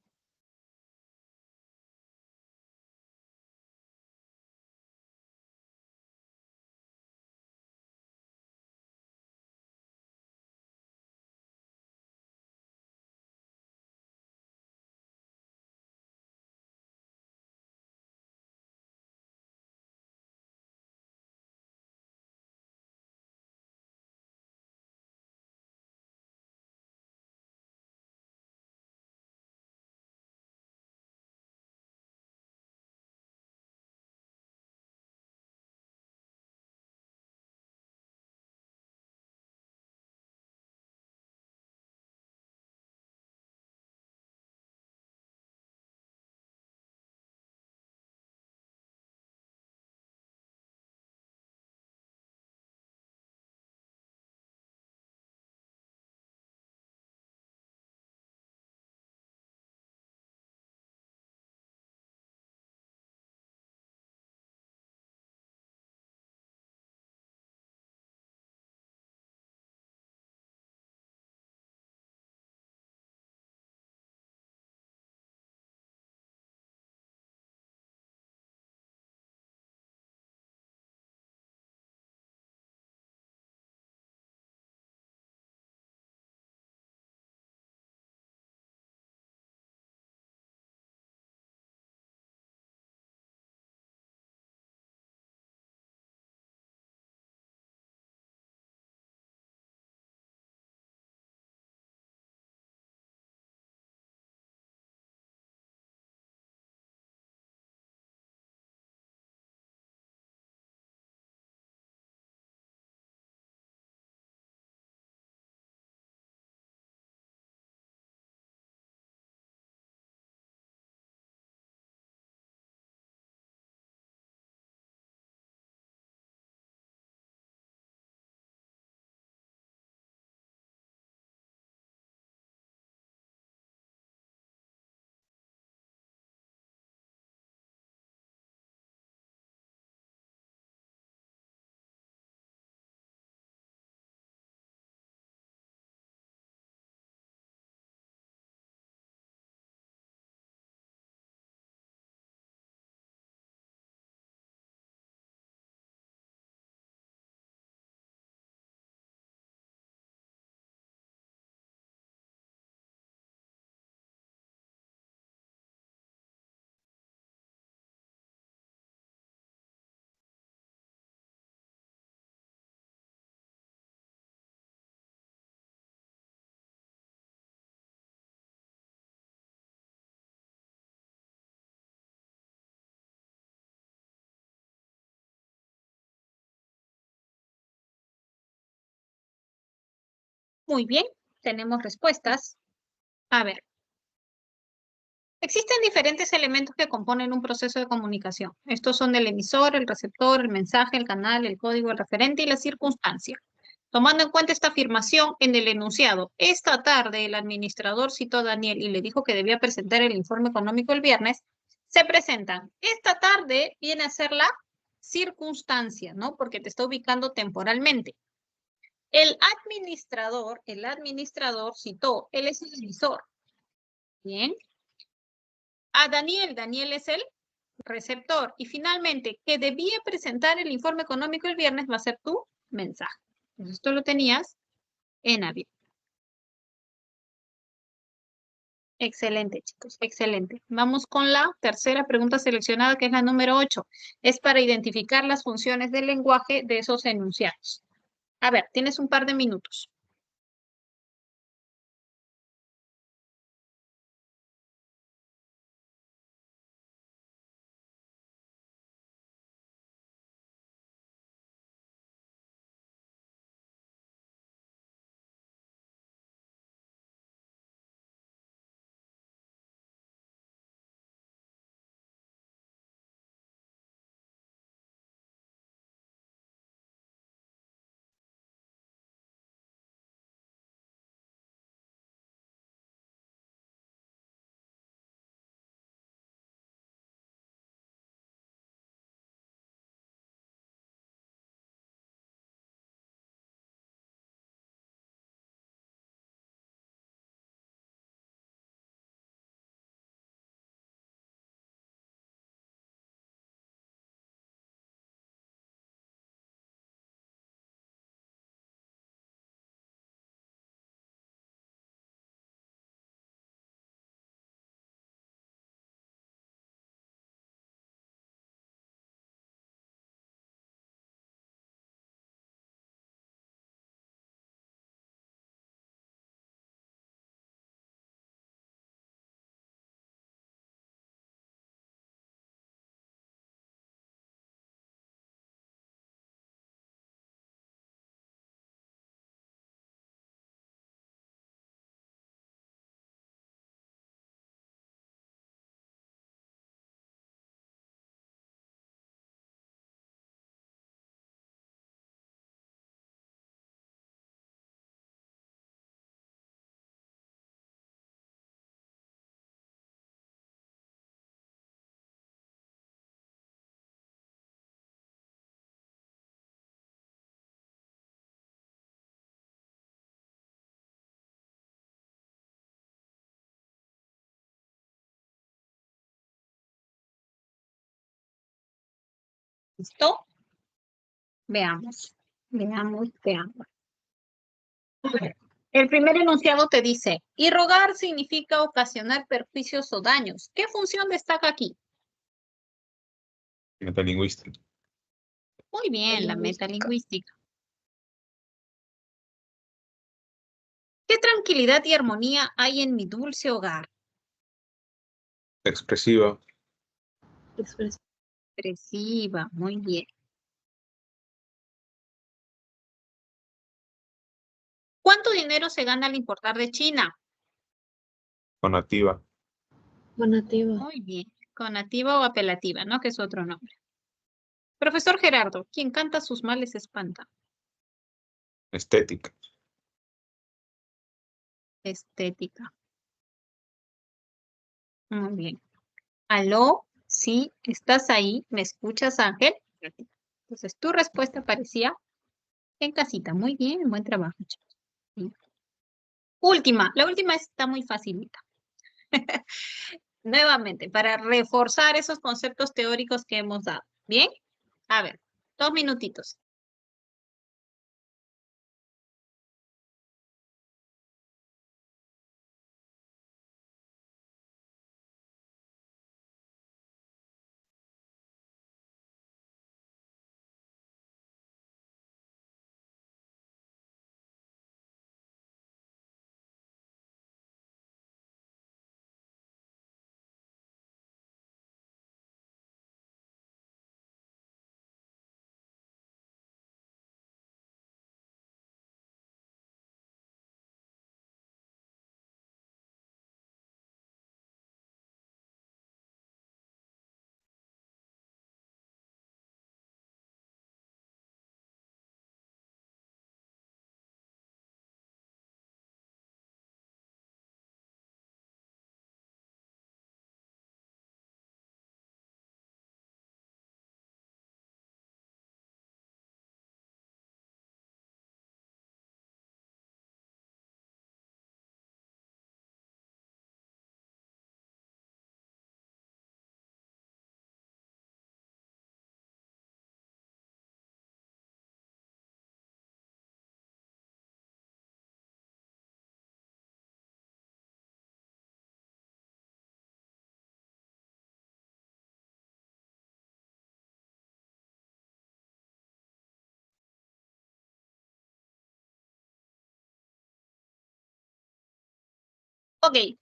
Muy bien, tenemos respuestas. A ver. Existen diferentes elementos que componen un proceso de comunicación. Estos son el emisor, el receptor, el mensaje, el canal, el código, el referente y la circunstancia. Tomando en cuenta esta afirmación en el enunciado, esta tarde el administrador citó a Daniel y le dijo que debía presentar el informe económico el viernes, se presentan. Esta tarde viene a ser la circunstancia, ¿no? Porque te está ubicando temporalmente. El administrador citó, él es el emisor. Bien. A Daniel es el receptor. Y finalmente, que debía presentar el informe económico el viernes va a ser tu mensaje. Entonces, esto lo tenías en abierto. Excelente, chicos, excelente. Vamos con la tercera pregunta seleccionada, que es la número 8. Es para identificar las funciones del lenguaje de esos enunciados. A ver, tienes un par de minutos. ¿Listo? Veamos, veamos. El primer enunciado te dice, irrogar significa ocasionar perjuicios o daños. ¿Qué función destaca aquí? Metalingüística. Muy bien, la metalingüística. ¿Qué tranquilidad y armonía hay en mi dulce hogar? Expresiva. Expresiva, muy bien. ¿Cuánto dinero se gana al importar de China? Conativa. Donativa. Muy bien. Conativa o apelativa, ¿no? Que es otro nombre. Profesor Gerardo, quien canta sus males espanta. Estética. Estética. Muy bien. Aló, sí, ¿estás ahí? ¿Me escuchas, Ángel? Entonces, tu respuesta parecía en casita. Muy bien, buen trabajo, chicos. Sí. Última, la última está muy facilita. Nuevamente, para reforzar esos conceptos teóricos que hemos dado. ¿Bien? A ver, 2 minutitos. Ok.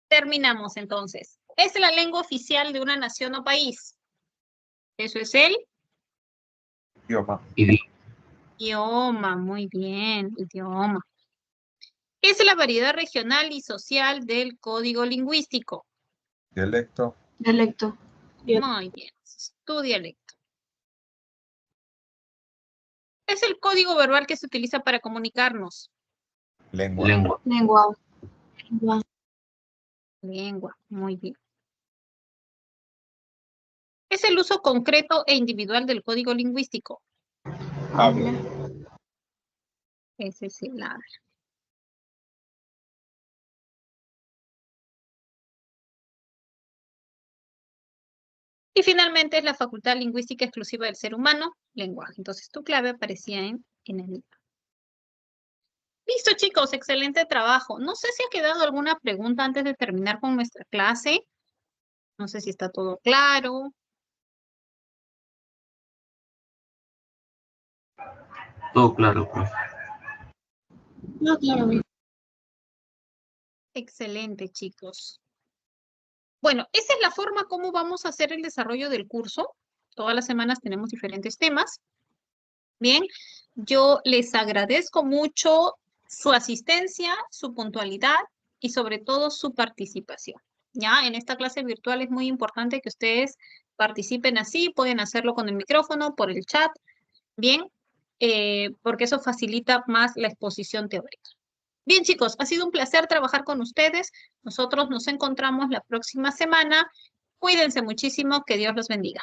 Terminamos entonces. Es la lengua oficial de una nación o país. Eso es el Idioma. idioma. Muy bien, idioma. Es la variedad regional y social del código lingüístico. Dialecto. Dialecto. Muy bien, es tu dialecto. Es el código verbal que se utiliza para comunicarnos. Lengua. Lengua. Lengua. Lengua. Lengua, muy bien. Es el uso concreto e individual del código lingüístico. Habla. Ese es el habla. Y finalmente es la facultad lingüística exclusiva del ser humano, lenguaje. Entonces tu clave aparecía en el libro. Listo, chicos, excelente trabajo. No sé si ha quedado alguna pregunta antes de terminar con nuestra clase. No sé si está todo claro. Todo claro, profe. No, claro. Excelente, chicos. Bueno, esa es la forma como vamos a hacer el desarrollo del curso. Todas las semanas tenemos diferentes temas. Bien, yo les agradezco mucho su asistencia, su puntualidad y sobre todo su participación. Ya, en esta clase virtual es muy importante que ustedes participen así, pueden hacerlo con el micrófono, por el chat, bien, porque eso facilita más la exposición teórica. Bien, chicos, ha sido un placer trabajar con ustedes. Nosotros nos encontramos la próxima semana. Cuídense muchísimo, que Dios los bendiga.